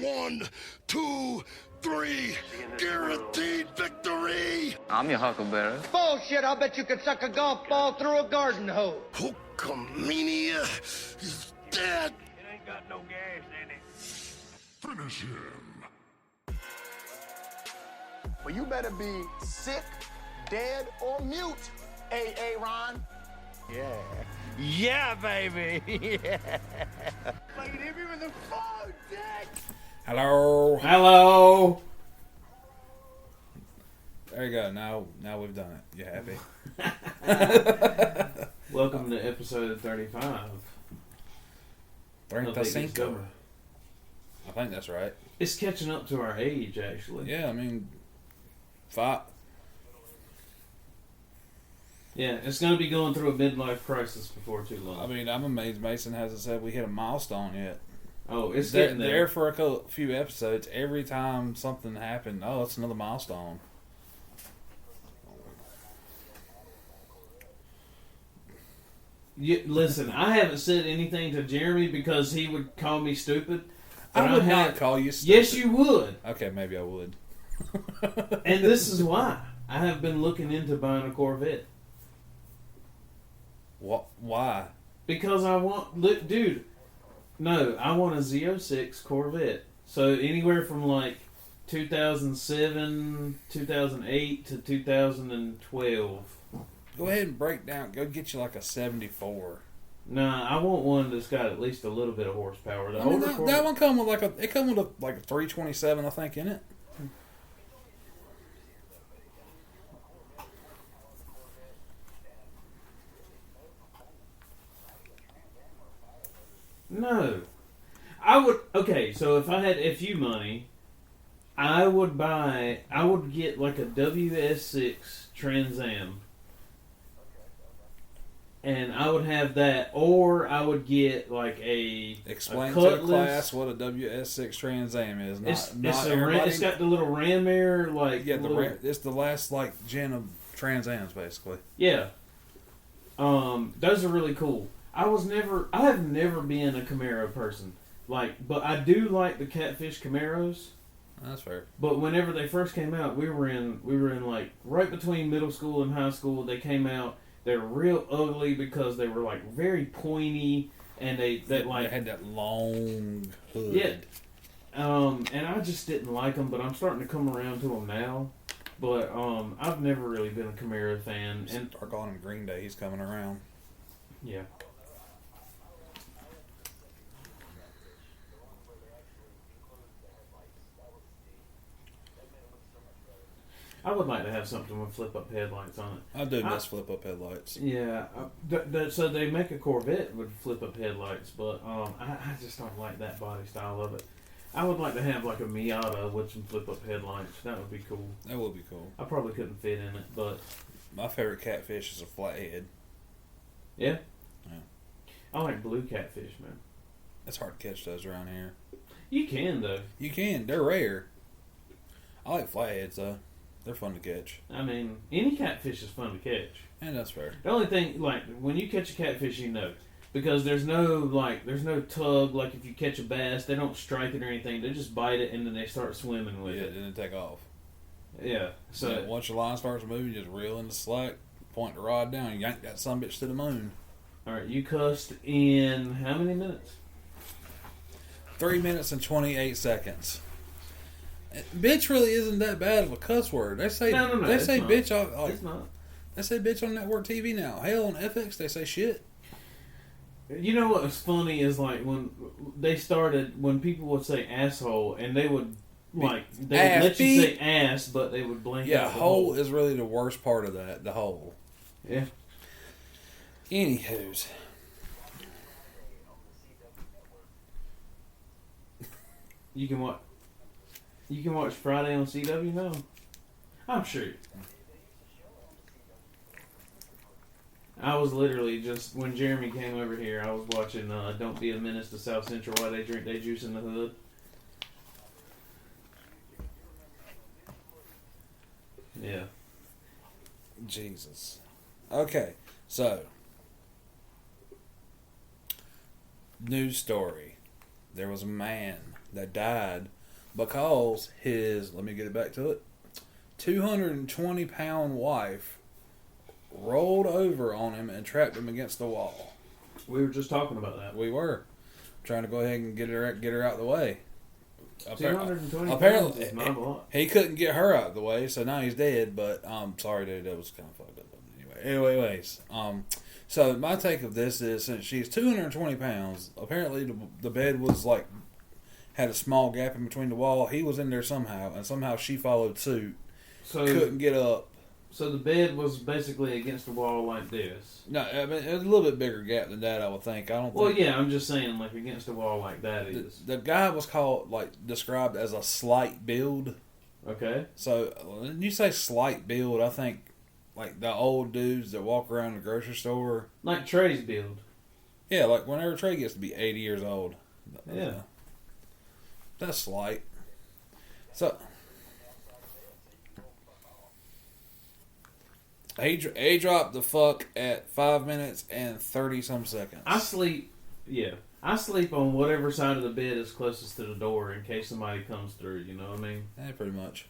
1, 2, 3, guaranteed victory! I'm your huckleberry. Bullshit, I'll bet you could suck a golf ball through a garden hose. Hulkamania is dead! It ain't got no gas in it. Finish him. Well, you better be sick, dead, or mute, A.A. Ron. Yeah. Yeah, baby. Yeah. Played him with the phone, Dick. Hello. Hello. There you go. Now we've done it. You happy? Welcome to episode 35. 35. I think that's right. It's catching up to our age, actually. Yeah, I mean, 5. Yeah, it's going to be going through a midlife crisis before too long. I mean, I'm amazed Mason hasn't said we hit a milestone yet. Oh, it's getting there. For a few episodes. Every time something happened, it's another milestone. Listen, I haven't said anything to Jeremy because he would call me stupid. I would not call you stupid. Yes, you would. Okay, maybe I would. And this is why. I have been looking into buying a Corvette. What? Why? Because I want... Look, dude. No, I want a Z06 Corvette. So anywhere from like 2007, 2008 to 2012. Go ahead and break down. Go get you like a 74. Nah, I want one that's got at least a little bit of horsepower. That one come with like a 327, I think, in it. No. I would... Okay, so if I had FU money, I would get like a WS6 Trans Am. And I would have that, or I would get like Explain a to Cutlass. the class what a WS6 Trans Am is. It's got the little ram air, like... Yeah, it's the last like gen of Trans Ams, basically. Yeah. Those are really cool. I have never been a Camaro person. But I do like the Catfish Camaros. That's fair. But whenever they first came out, we were in like right between middle school and high school. They came out. They were real ugly because they were like very pointy and they had that long hood. Yeah. And I just didn't like them, but I'm starting to come around to them now. But I've never really been a Camaro fan. And start calling him Green Day. He's coming around. Yeah. I would like to have something with flip-up headlights on it. I do miss flip-up headlights. Yeah. So they make a Corvette with flip-up headlights, but I just don't like that body style of it. I would like to have like a Miata with some flip-up headlights. That would be cool. That would be cool. I probably couldn't fit in it, but... My favorite Catfish is a flathead. Yeah? Yeah. I like blue Catfish, man. It's hard to catch those around here. You can, though. You can. They're rare. I like flatheads, though. They're fun to catch. I mean, any catfish is fun to catch. And that's fair. The only thing, like, when you catch a catfish, you know. Because there's no tug, like if you catch a bass, they don't strike it or anything. They just bite it and then they start swimming with it. Yeah, then they take off. Yeah. So once your line starts moving, you just reel in the slack, point the rod down, and yank that sumbitch to the moon. Alright, you cussed in how many minutes? 3 minutes and 28 seconds. Bitch really isn't that bad of a cuss word. They say no, they say not. bitch on It's not. They say bitch on network TV now. Hell, on FX they say shit. You know what was funny is like when people would say asshole and they would let you say ass, but they would blank out. Yeah, the hole is really the worst part of that. The hole. Yeah. Anywho's. You can watch Friday on CW now. I'm sure. I was literally just, when Jeremy came over here, I was watching Don't Be a Menace to South Central while they drink their juice in the hood. Yeah. Jesus. Okay, so news story. There was a man that died because his, let me get it back to it, 220-pound wife rolled over on him and trapped him against the wall. We were just talking about that. We were trying to go ahead and get her out of the way. 220 Apparently, pounds is not a lot. he couldn't get her out of the way, so now he's dead. But sorry, dude, that was kind of fucked up. Anyways, so my take of this is, since she's 220 pounds, apparently the bed was like had a small gap in between the wall. He was in there somehow, and somehow she followed suit. So couldn't get up. So the bed was basically against the wall like this. No, I mean, it was a little bit bigger gap than that, I would think. I don't. Well, think yeah, I'm just saying, like against the wall like that is. The guy was described as a slight build. Okay. So when you say slight build, I think like the old dudes that walk around the grocery store. Like Trey's build. Yeah, like whenever Trey gets to be 80 years old. Yeah. That's slight. So he dropped the fuck at 5 minutes and 30-some seconds. I sleep on whatever side of the bed is closest to the door in case somebody comes through, you know what I mean? Yeah, pretty much.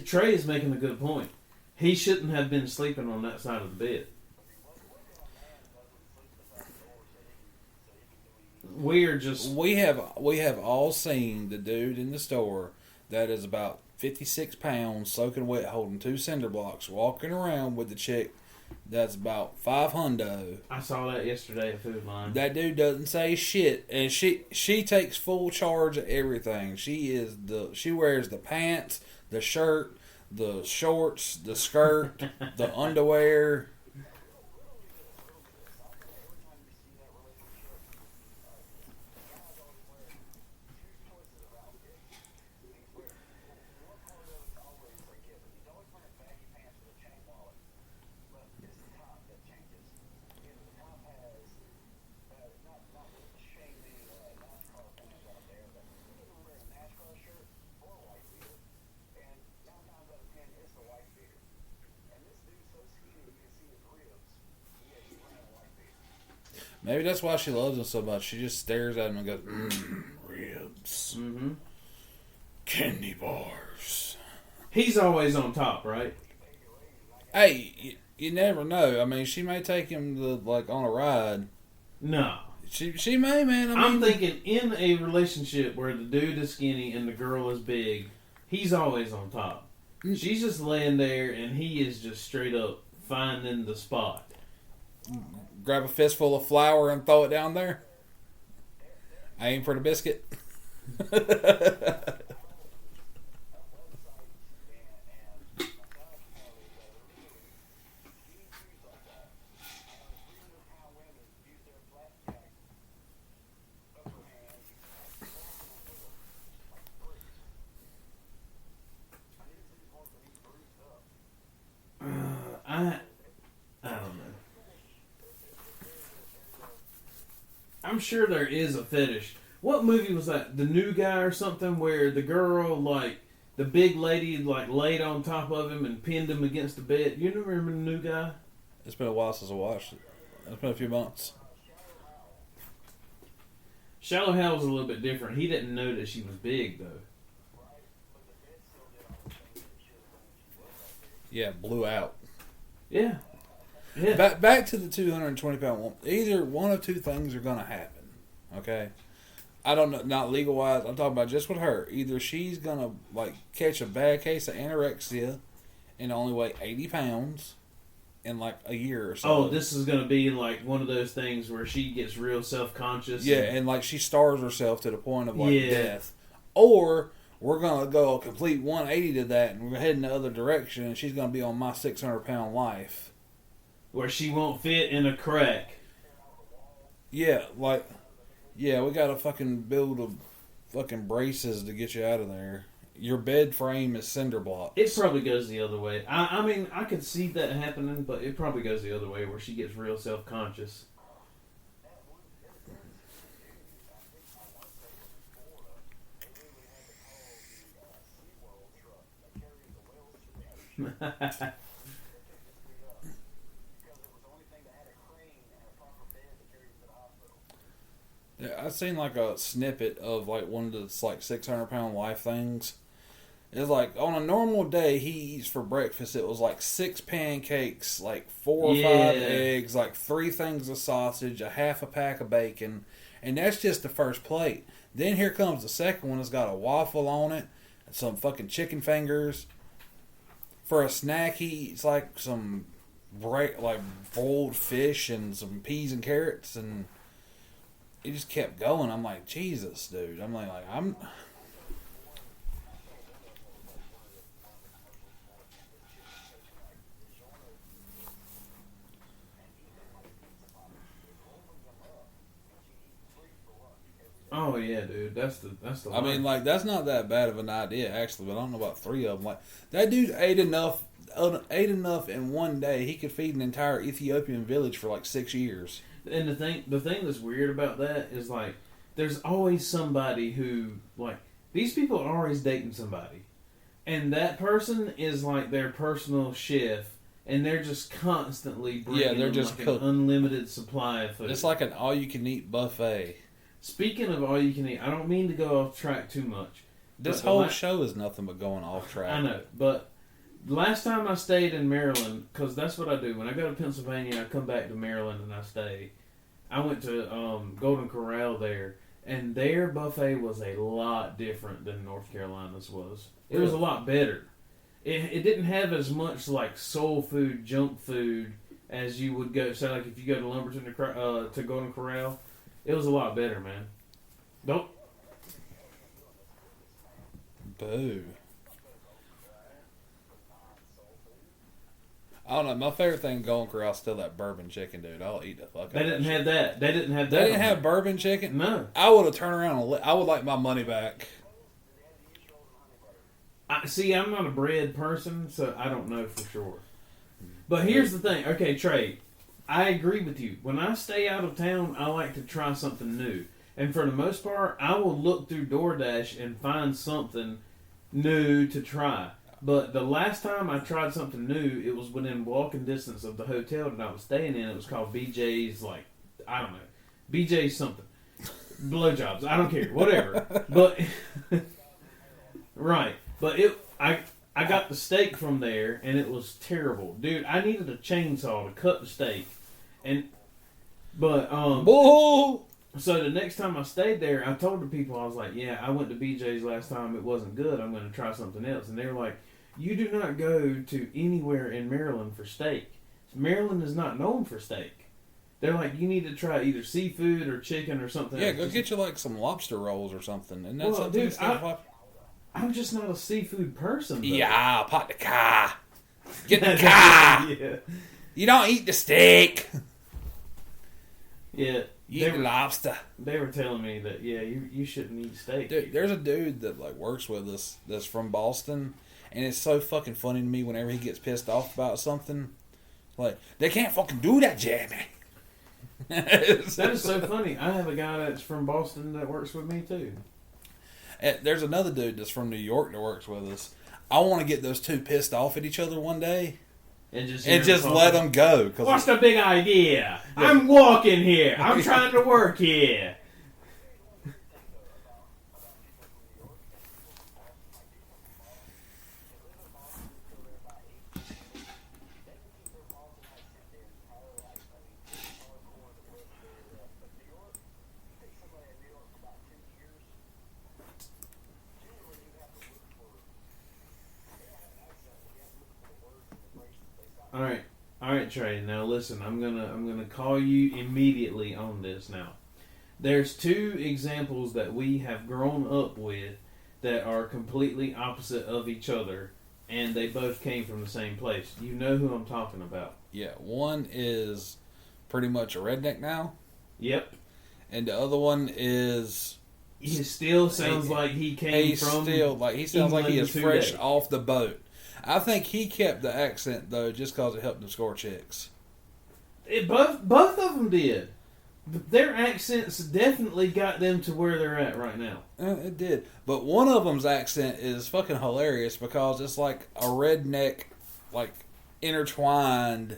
Trey is making a good point. He shouldn't have been sleeping on that side of the bed. We have all seen the dude in the store that is about 56 pounds, soaking wet, holding 2 cinder blocks, walking around with the chick that's about 500. I saw that yesterday at Food Line. That dude doesn't say shit, and she takes full charge of everything. She wears the pants, the shirt, the shorts, the skirt, the underwear. Maybe that's why she loves him so much. She just stares at him and goes, ribs. Mm-hmm. Candy bars. He's always on top, right? Hey, you never know. I mean, she may take him on a ride. No. She may, man. I'm thinking in a relationship where the dude is skinny and the girl is big, he's always on top. She's just laying there and he is just straight up finding the spot. Grab a fistful of flour and throw it down there. Aim for the biscuit. I don't know. I'm sure there is a fetish. What movie was that? The New Guy or something, where the girl, the big lady, laid on top of him and pinned him against the bed. You remember The New Guy? It's been a while since I watched it. It's been a few months. Shallow Hal was a little bit different. He didn't know that she was big, though. Yeah, blew out. Yeah. Yeah. Back to the 220-pound woman. Either one of two things are going to happen. Okay? I don't know, not legal-wise. I'm talking about just with her. Either she's going to, catch a bad case of anorexia and only weigh 80 pounds in, a year or so. Oh, this is going to be, one of those things where she gets real self-conscious. Yeah, and, she starves herself to the point of, Yeah. death. Or we're going to go a complete 180 to that, and we're heading the other direction, and she's going to be on my 600-pound life. Where she won't fit in a crack. Yeah, we got to fucking build fucking braces to get you out of there. Your bed frame is cinder blocks. It probably goes the other way. I mean, I could see that happening, but it probably goes the other way where she gets real self-conscious. Yeah, I seen like a snippet of like one of the like 600-pound life things. It's like on a normal day he eats for breakfast. It was like 6 pancakes, like 4 or 5 eggs, like 3 things of sausage, a half a pack of bacon, and that's just the first plate. Then here comes the second one. It's got a waffle on it, some fucking chicken fingers. For a snack, he eats like some boiled fish and some peas and carrots, and it just kept going. I'm like, Jesus, dude. I'm. Oh yeah, dude. That's the. I mean, like that's not that bad of an idea actually, but I don't know about 3 of them. Like that dude ate enough in one day he could feed an entire Ethiopian village for like 6 years. And the thing that's weird about that is like, there's always somebody who like these people are always dating somebody, and that person is like their personal chef, and they're just constantly bringing they're them just like an unlimited supply of food. It's like an all-you-can-eat buffet. Speaking of all you can eat, I don't mean to go off track too much. This whole show is nothing but going off track. I know, but last time I stayed in Maryland, because that's what I do. When I go to Pennsylvania, I come back to Maryland and I stay. I went to Golden Corral there, and their buffet was a lot different than North Carolina's was. It was a lot better. It didn't have as much like soul food, junk food as you would go. Say like if you go to Lumberton to Golden Corral. It was a lot better, man. Don't. Boo. I don't know. My favorite thing going Corral is still that bourbon chicken, dude. I'll eat the fuck out of that. They didn't have that. They didn't have that. They didn't have bourbon chicken? No. I would have turned around and I would like my money back. See, I'm not a bread person, so I don't know for sure. But here's the thing. Okay, Trey. I agree with you. When I stay out of town, I like to try something new. And for the most part, I will look through DoorDash and find something new to try. But the last time I tried something new, it was within walking distance of the hotel that I was staying in. It was called BJ's, like, I don't know. BJ's something. Blowjobs. I don't care. Whatever. But, right. But I got the steak from there, and it was terrible. Dude, I needed a chainsaw to cut the steak. Bull! So the next time I stayed there, I told the people, I was like, yeah, I went to BJ's last time. It wasn't good. I'm going to try something else. And they were like, you do not go to anywhere in Maryland for steak. Maryland is not known for steak. They're like, you need to try either seafood or chicken or something. Yeah, go get you like some lobster rolls or something. And that's something dude, I'm just not a seafood person. Though. Yeah, pot the car. Get the car. Yeah. You don't eat the steak. Yeah. You eat lobster. They were telling me that, yeah, you shouldn't eat steak. Dude, there's a dude that like works with us that's from Boston, and it's so fucking funny to me whenever he gets pissed off about something. Like, they can't fucking do that, Jamie. That is so funny. I have a guy that's from Boston that works with me, too. And there's another dude that's from New York that works with us. I want to get those two pissed off at each other one day. And just let them go. What's the big idea? Yeah. I'm walking here. I'm trying to work here. All right, Trey. Now listen, I'm gonna call you immediately on this. Now, there's 2 examples that we have grown up with that are completely opposite of each other, and they both came from the same place. You know who I'm talking about? Yeah, one is pretty much a redneck now. Yep. And the other one is he still sounds like he came from. He sounds like he is fresh days. off the boat. I think he kept the accent though, just because it helped him score chicks. Both of them did. Their accents definitely got them to where they're at right now. It did, but one of them's accent is fucking hilarious because it's like a redneck, like intertwined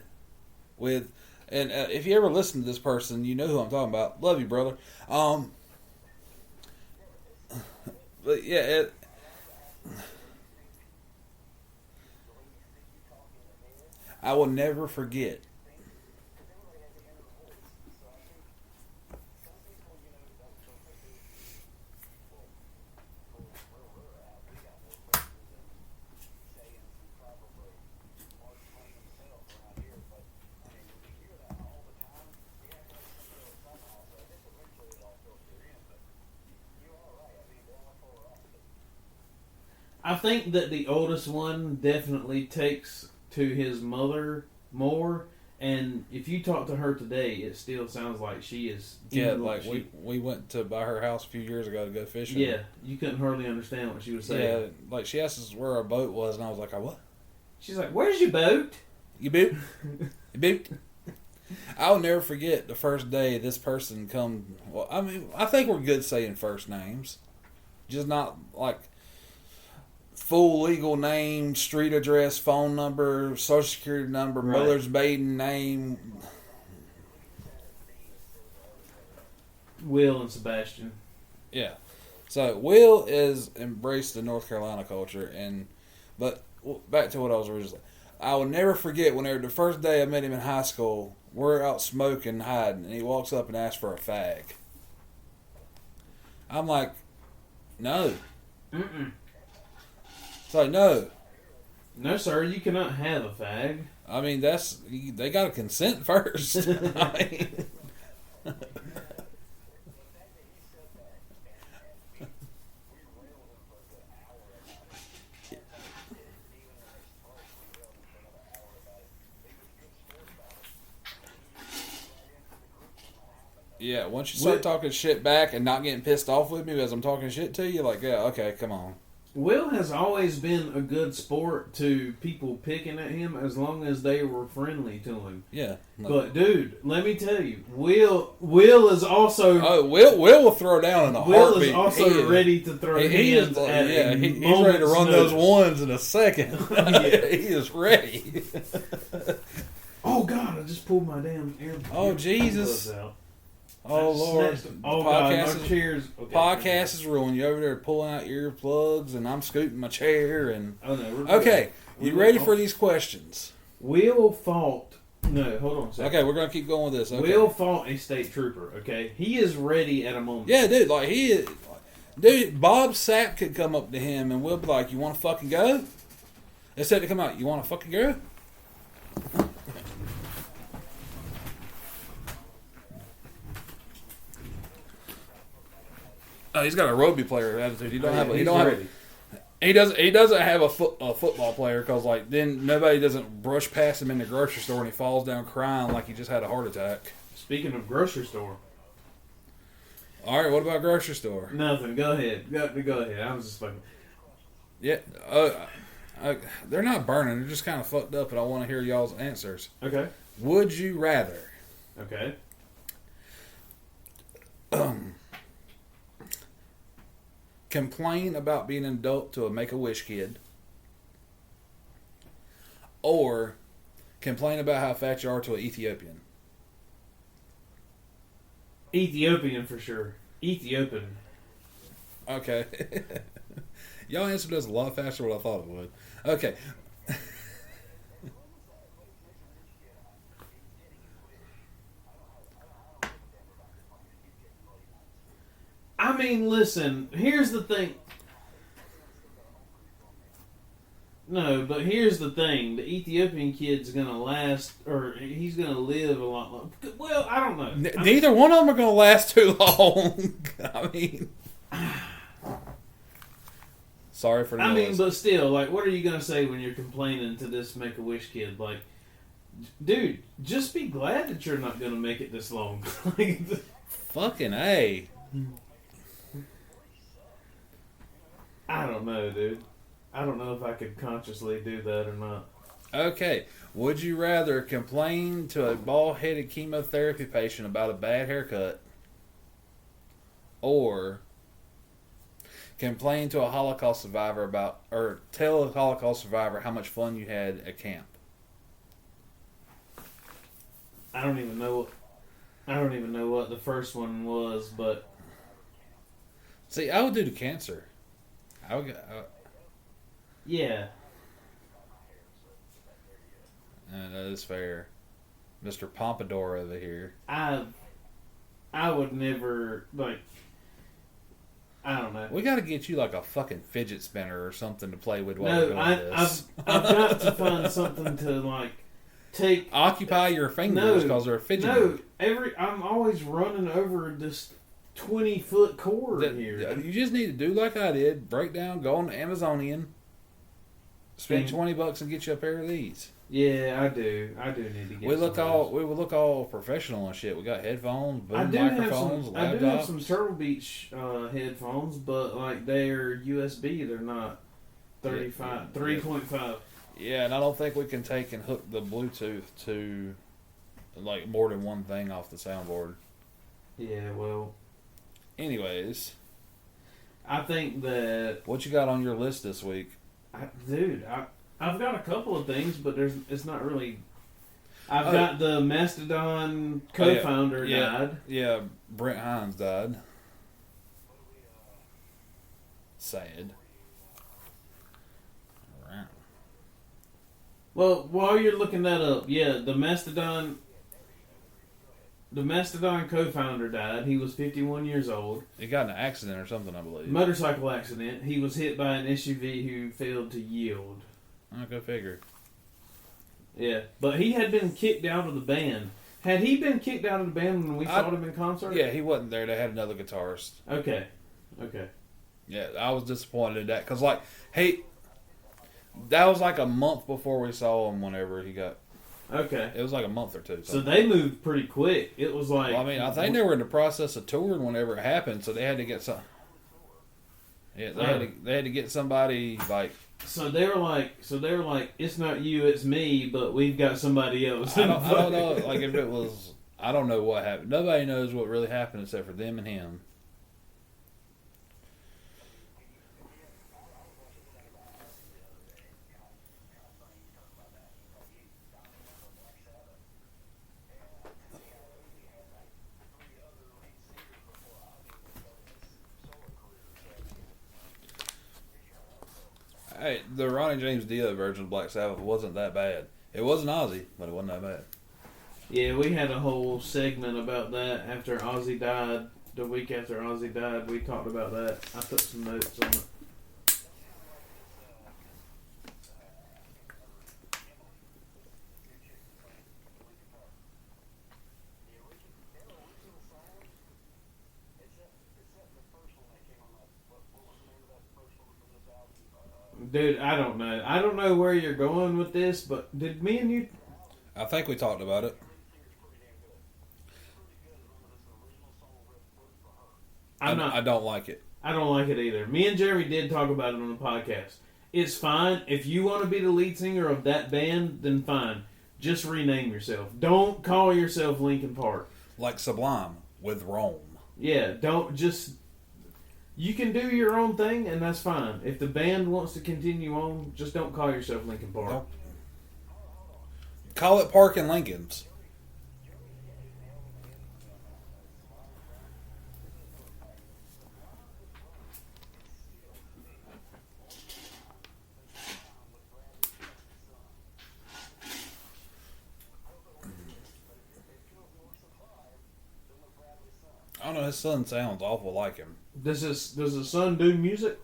with And if you ever listen to this person, you know who I'm talking about. Love you, brother. But yeah, I will never forget. I think that the oldest one definitely takes to his mother more. And if you talk to her today, it still sounds like she is. Yeah, like we went to by her house a few years ago to go fishing. Yeah, you couldn't hardly understand what she was saying. Yeah, like she asked us where our boat was, and I was like, "What?" She's like, "Where's your boat?" You boot? You boot? I'll never forget the first day this person come. Well, I mean, I think we're good saying first names, just not like full legal name, street address, phone number, social security number, Right. mother's maiden name. Will and Sebastian. Yeah. So Will is embraced the North Carolina culture, but back to what I was originally. I will never forget whenever the first day I met him in high school. We're out smoking, hiding, and he walks up and asks for a fag. I'm like, no. It's like, no. No, sir, you cannot have a fag. I mean, they got to consent first. I mean, yeah, once you start talking shit back and not getting pissed off with me as I'm talking shit to you, like, yeah, okay, come on. Will has always been a good sport to people picking at him as long as they were friendly to him. Yeah. But dude, let me tell you, Will is also Will will throw down in a Will heartbeat. is also ready to throw hands at a he's ready to moment's run notice. those ones in a second. He is ready. Oh God, I just pulled my damn air. Oh, Jesus. Out. Oh Lord! Oh God, Podcast my is, chairs. Okay. podcast is ruined. You over there pulling out earplugs, and I'm scooting my chair. And Oh no. We're okay, good. you ready for these questions? Will fought. No, hold on a second. Okay, we're gonna keep going with this. Okay. Will fought a state trooper. Okay, he is ready at a moment. Yeah, dude. Like dude. Bob Sapp could come up to him, and we'll be like, "You want to fucking go?" Instead to come out, "You want to fucking go?" He's got a rugby player attitude. He don't have. He don't have. He doesn't have a football player because like then nobody doesn't brush past him in the grocery store and he falls down crying like he just had a heart attack. Speaking of grocery store. All right, what about grocery store? Nothing. Go ahead. Go ahead. I was just fucking. Yeah, they're not burning. They're just kind of fucked up, and I want to hear y'all's answers. Okay. Would you rather? Okay. Complain about being an adult to a Make-A-Wish kid, or complain about how fat you are to an Ethiopian? Ethiopian for sure. Ethiopian. Okay. Y'all answered this a lot faster than what I thought it would. Okay. I mean, listen, here's the thing. No, but here's the thing. The Ethiopian kid's going to last, or he's going to live a lot longer. Well, I don't know. Neither one of them are going to last too long. I mean... Sorry for the noise. I mean, but still, like, what are you going to say when you're complaining to this Make-A-Wish kid? Like, dude, just be glad that you're not going to make it this long. Fucking A. I don't know, dude. I don't know if I could consciously do that or not. Okay. Would you rather complain to a bald-headed chemotherapy patient about a bad haircut, or complain to a Holocaust survivor or tell a Holocaust survivor how much fun you had at camp? I don't even know what the first one was, but See, I would do the cancer. yeah. That is fair. Mr. Pompadour over here. I would never, like, I don't know. We got to get you like a fucking fidget spinner or something to play with while we're No, doing I've this. got to find something to, like, take. Occupy your fingers because they're fidgeting. No, I'm always running over this 20-foot cord here. You just need to do like I did. Break down, go on the Amazonian, spend $20 and get you a pair of these. Yeah, I do. I do need to get. We look all professional and shit. We got headphones, boom microphones, laptops. I do have some Turtle Beach headphones, but like they're USB. They're not 3.5. Yeah, and I don't think we can take and hook the Bluetooth to like more than one thing off the soundboard. Yeah, well. Anyways, I think that what you got on your list this week? I've got a couple of things, but it's not really. I've got the Mastodon co-founder died. Yeah, Brent Hines died. Sad. All right. Well, while you're looking that up, yeah, the Mastodon co-founder died. He was 51 years old. He got in an accident or something, I believe. Motorcycle accident. He was hit by an SUV who failed to yield. Oh, go figure. Yeah, but he had been kicked out of the band. Had he been kicked out of the band when we saw him in concert? Yeah, he wasn't there. They had another guitarist. Okay. Yeah, I was disappointed in that because, like, that was like a month before we saw him. Whenever he got. Okay. It was like a month or two. So they moved pretty quick. It was like. Well, I mean, I think they were in the process of touring whenever it happened, so they had to get some. Yeah, they had to get somebody like. So they were like, it's not you, it's me, but we've got somebody else. I don't know. Like if it was, I don't know what happened. Nobody knows what really happened except for them and him. Hey, the Ronnie James Dio version of Black Sabbath wasn't that bad. It wasn't Ozzy, but it wasn't that bad. Yeah, we had a whole segment about that after Ozzy died. The week after Ozzy died, we talked about that. I took some notes on it. Dude, I don't know. I don't know where you're going with this, but did me and you... I think we talked about it. I don't like it. I don't like it either. Me and Jeremy did talk about it on the podcast. It's fine. If you want to be the lead singer of that band, then fine. Just rename yourself. Don't call yourself Linkin Park. Like Sublime with Rome. Yeah, don't just... You can do your own thing, and that's fine. If the band wants to continue on, just don't call yourself Linkin Park. Nope. Call it Park and Lincoln's. I don't know, his son sounds awful like him. Does the son do music?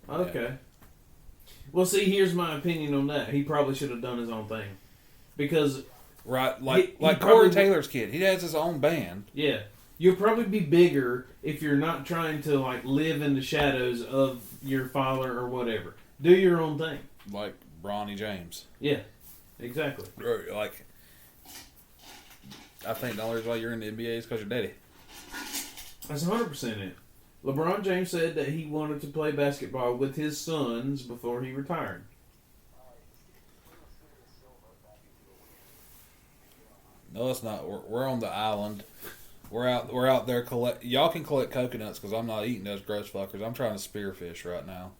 Okay. Yeah. Well, see, here's my opinion on that. He probably should have done his own thing. Because... Right, like Corey Taylor's kid. He has his own band. Yeah. You'll probably be bigger if you're not trying to, like, live in the shadows of your father or whatever. Do your own thing. Like Ronnie James. Yeah. Exactly. Like, I think the only reason why you're in the NBA is because your daddy. That's 100% it. LeBron James said that he wanted to play basketball with his sons before he retired. No, it's not. We're on the island. We're out there collect. Y'all can collect coconuts because I'm not eating those gross fuckers. I'm trying to spearfish right now.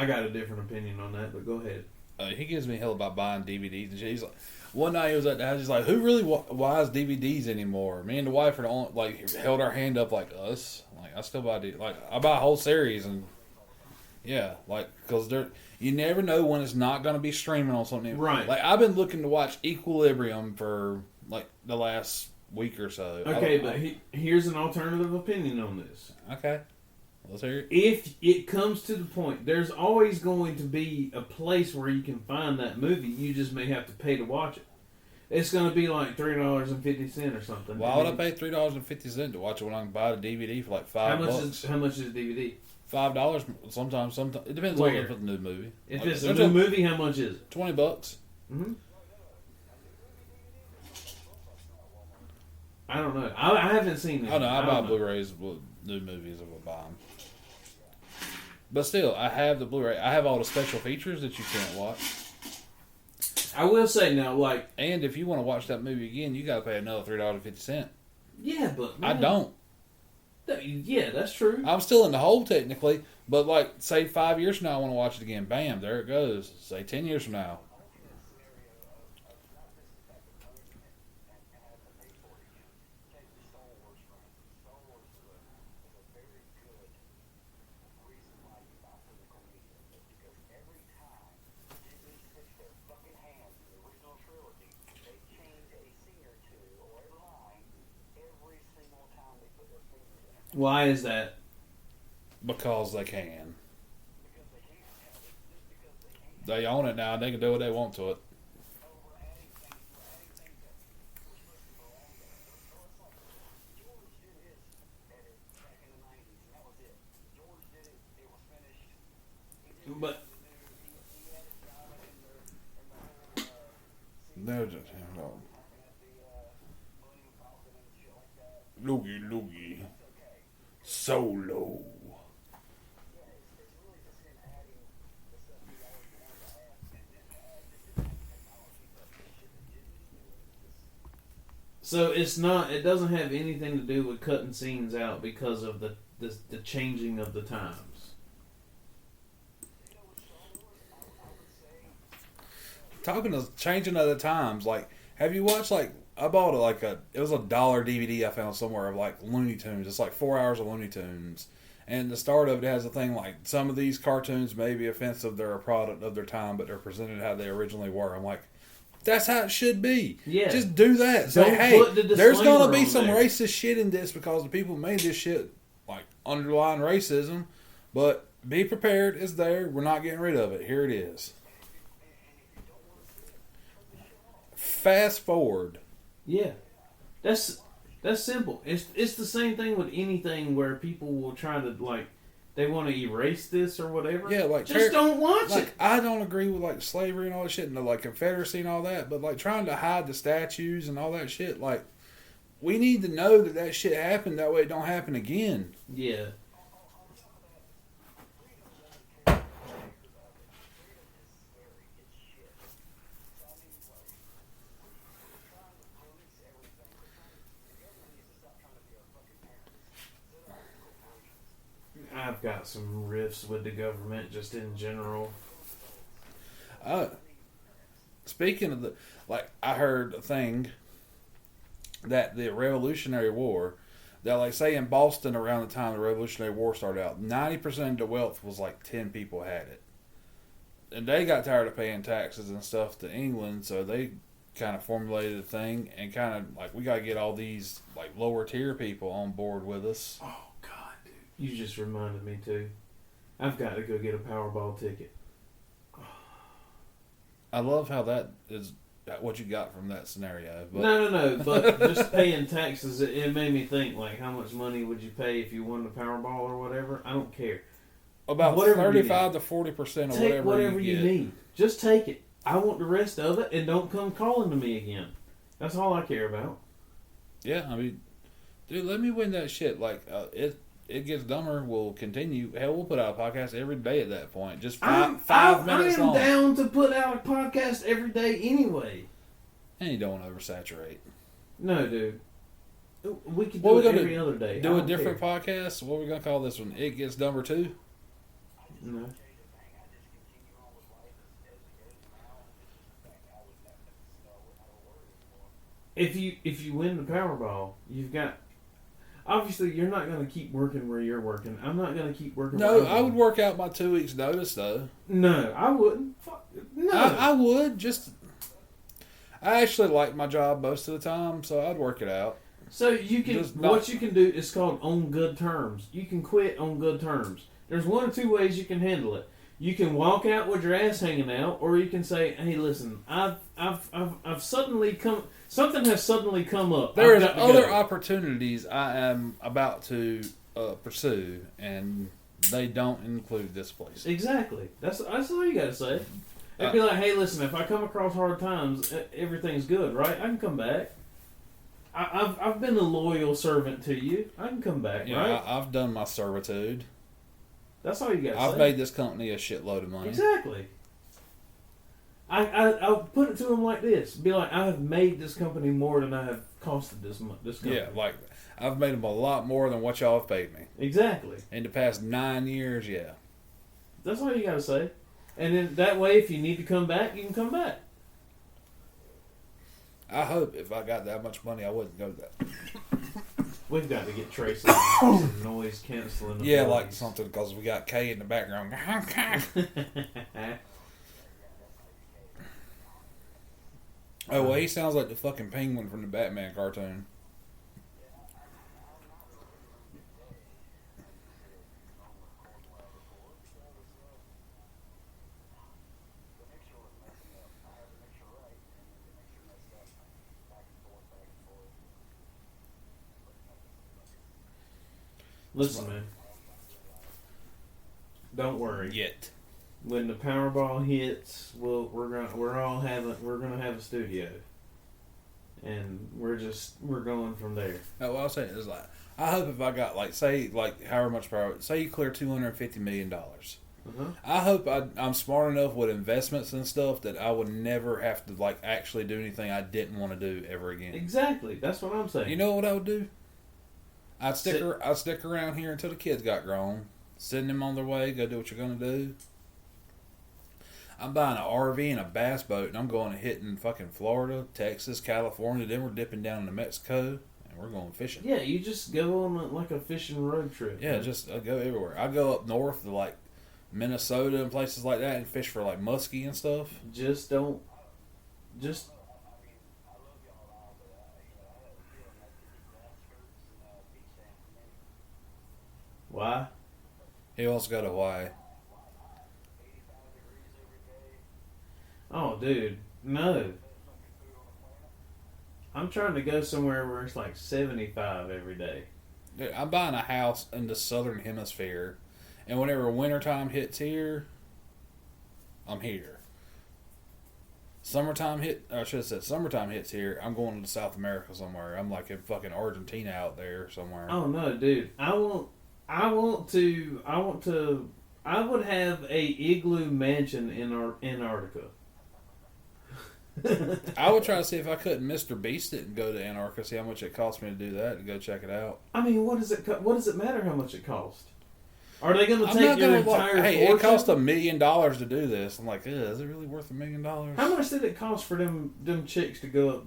I got a different opinion on that, but go ahead. He gives me hell about buying DVDs and shit. He's like, one night he was at the house. He's like, "Who really buys DVDs anymore?" Me and the wife are the only, like, held our hand up like us. Like, I still buy like I buy a whole series and yeah, like, because you never know when it's not going to be streaming on something. Right. Like, I've been looking to watch Equilibrium for like the last week or so. Okay, but here's an alternative opinion on this. Okay. Let's hear it. If it comes to the point, there's always going to be a place where you can find that movie. You just may have to pay to watch it. It's going to be like $3.50 or something. Why would I pay $3.50 to watch it when I can buy the DVD for like $5? How much is the DVD? $5 sometimes. It depends on if it's a new movie. If like, it's a new movie, how much is it? $20. Mm-hmm. I don't know. I haven't seen it. Oh no, I buy Blu-rays with new movies if I buy them. But still, I have the Blu-ray. I have all the special features that you can't watch. I will say now, like, and if you want to watch that movie again, you got to pay another $3.50. Yeah, but man, I don't. Yeah, that's true. I'm still in the hole technically, but like, say 5 years from now, I want to watch it again. Bam, there it goes. Say 10 years from now. Why is that? Because they can. They own it now. They can do what they want to it. But they're just loogie. Solo. so it's not. It doesn't have anything to do with cutting scenes out because of the changing of the times. Talking of changing of the times, like, have you watched, like, I bought it was $1 DVD I found somewhere of like Looney Tunes. It's like 4 hours of Looney Tunes. And the start of it has a thing like, some of these cartoons may be offensive, they're a product of their time, but they're presented how they originally were. I'm like, that's how it should be. Yeah. Just do that. Say, Don't hey, put the there's going to be disclaimer some on there. racist shit in this because the people made this shit, like, underlying racism. But be prepared, it's there. We're not getting rid of it. Here it is. Fast forward. Yeah, that's simple. It's the same thing with anything where people will try to, like, they want to erase this or whatever. Yeah, like, just don't watch like, it. I don't agree with like slavery and all that shit and the like Confederacy and all that, but like trying to hide the statues and all that shit, like, we need to know that shit happened. That way it don't happen again. Yeah. I've got some riffs with the government just in general. Speaking of like, I heard a thing that the Revolutionary War, that like, say in Boston around the time the Revolutionary War started out, 90% of the wealth was like 10 people had it. And they got tired of paying taxes and stuff to England, so they kind of formulated a thing and kind of like, we got to get all these like lower tier people on board with us. Oh, God, dude. You just reminded me, too. I've got to go get a Powerball ticket. I love how that is what you got from that scenario. But No. But just paying taxes, it made me think, like, how much money would you pay if you won the Powerball or whatever? I don't care. about Whatever 35 to 40% of Take whatever you you get. need. Just take it. I want the rest of it, and don't come calling to me again. That's all I care about. Yeah, I mean, dude, let me win that shit. Like, it gets dumber. We'll continue. Hell, we'll put out a podcast every day at that point. Just five minutes I am long. down to put out a podcast every day anyway. And you don't want to oversaturate. No, dude. We could What do we it gonna every other day. I Do a don't different care. podcast. What are we gonna call this one? It Gets Dumber Too. No. if you win the Powerball, you've got. Obviously, you're not going to keep working where you're working. I'm not going to keep working. No, where I would work out my 2 weeks notice though. No, I wouldn't. Fuck, no, I would just. I actually like my job most of the time, so I'd work it out. So you can. Just not- What you can do is called on good terms. You can quit on good terms. There's one or two ways you can handle it. You can walk out with your ass hanging out, or you can say, "Hey, listen, I've suddenly come. Something has suddenly come up. There I've is got to other go." opportunities I am about to pursue, and they don't include this place. Exactly. That's all you got to say. It'd be like, "Hey, listen, if I come across hard times, everything's good, right? I can come back. I've been a loyal servant to you. I can come back, Yeah, right?" I've done my servitude. That's all you got to say. I've made this company a shitload of money. Exactly. I'll put it to them like this: be like, I have made this company more than I have costed this company. Yeah, like I've made them a lot more than what y'all have paid me Exactly. in the past 9 years. Yeah, That's all you got to say. And then that way, if you need to come back, you can come back. I hope if I got that much money, I wouldn't go to that. We've got to get Tracy some noise canceling. Yeah, like something because we got Kay in the background. Oh well, he sounds like the fucking penguin from the Batman cartoon. Listen, man. Don't worry. Yet. When the Powerball hits, we're gonna have a studio, and we're going from there. Oh, what I was saying is like, I hope if I got say however much power, say you clear $250 million. Uh-huh. I hope I'm smart enough with investments and stuff that I would never have to actually do anything I didn't want to do ever again. Exactly. That's what I'm saying. You know what I would do? I'd stick around here until the kids got grown, send them on their way, go do what you're gonna do. I'm buying an RV and a bass boat, and I'm going and hitting fucking Florida, Texas, California. Then we're dipping down into Mexico, and we're going fishing. Yeah, you just go on like a fishing road trip. Yeah, man. just I go everywhere. I go up north to Minnesota and places like that and fish for muskie and stuff. Just don't. Why? He wants to go to Hawaii. Oh, dude, no. I'm trying to go somewhere where it's like 75 every day. Dude, I'm buying a house in the southern hemisphere, and whenever wintertime hits here, I'm here. Summertime hits here, I'm going to South America somewhere. I'm like in fucking Argentina out there somewhere. Oh no, dude. I would have a igloo mansion in Antarctica. I would try to see if I couldn't Mr. Beast it and go to Antarctica, see how much it cost me to do that, and go check it out. I mean, what does it matter how much it costs? Are they going to I'm take not your gonna entire hey, fortune? it cost $1 million to do this. I'm like, is it really worth $1 million? How much did it cost for them chicks to go up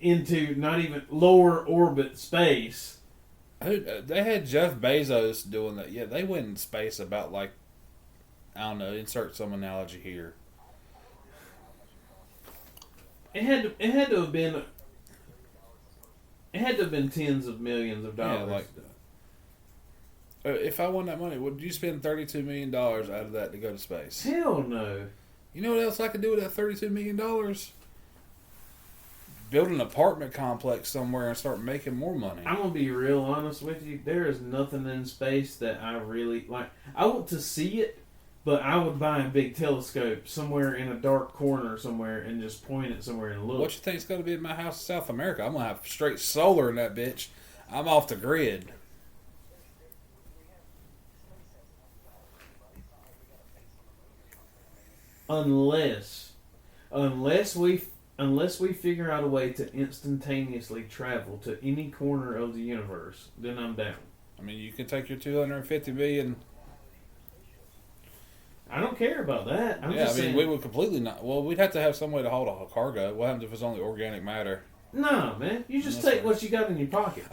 into not even lower orbit space? They had Jeff Bezos doing that. Yeah, they went in space about I don't know, insert some analogy here. It had to have been tens of millions of dollars. Yeah, if I won that money, would you spend $32 million out of that to go to space? Hell no. You know what else I could do with that $32 million? Build an apartment complex somewhere and start making more money. I'm gonna be real honest with you. There is nothing in space that I really like. I want to see it, but I would buy a big telescope somewhere in a dark corner somewhere and just point it somewhere and look. What you think's going to be in my house in South America? I'm going to have straight solar in that bitch. I'm off the grid. Unless we figure out a way to instantaneously travel to any corner of the universe, then I'm down. I mean, you can take your $250 million. I don't care about that. I'm Yeah, just I mean, saying, we would completely not. Well, we'd have to have some way to hold a cargo. What happens if it's only organic matter? No, man. You just take what you got in your pocket.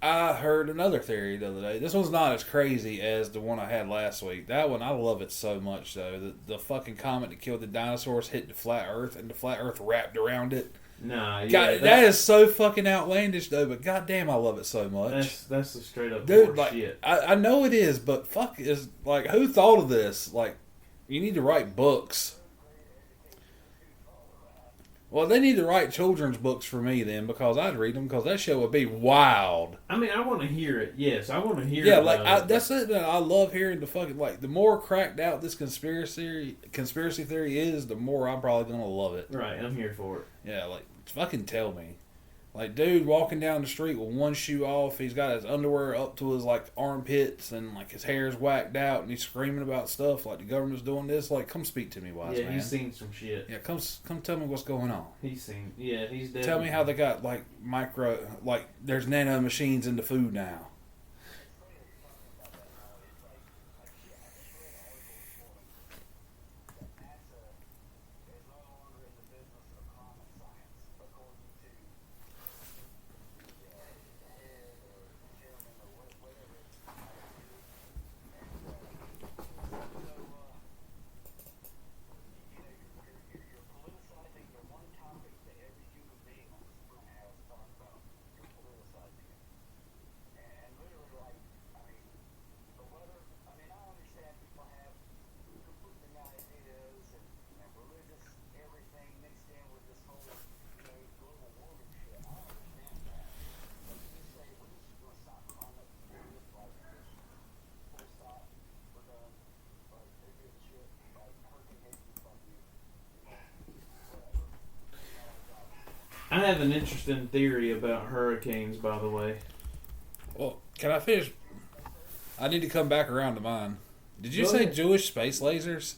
I heard another theory the other day. This one's not as crazy as the one I had last week. That one, I love it so much, though. The fucking comet that killed the dinosaurs hit the flat Earth, and the flat Earth wrapped around it. Nah, yeah, God, that is so fucking outlandish, though. But goddamn, I love it so much. That's a straight up Dude, like, shit. I know it is, but fuck, is like, who thought of this? Like, you need to write books. Well, they need to write children's books for me then, because I'd read them, because that show would be wild. I mean, I want to hear it. Yes, I want to hear. Yeah, it. like that's it. I love hearing the fucking, like, the more cracked out this conspiracy theory is, the more I'm probably gonna love it. Right, I'm here for it. Yeah, like, fucking tell me. Like, dude walking down the street with one shoe off, he's got his underwear up to his, like, armpits, and, like, his hair's whacked out, and he's screaming about stuff, like, the government's doing this. Like, come speak to me, wise man. Yeah, he's seen some shit. Yeah, come tell me what's going on. He's dead. Tell me how they got, like, there's nano machines in the food now. I have an interesting theory about hurricanes, by the way. Well, can I finish? I need to come back around to mine. Did you Go say ahead. Jewish space lasers?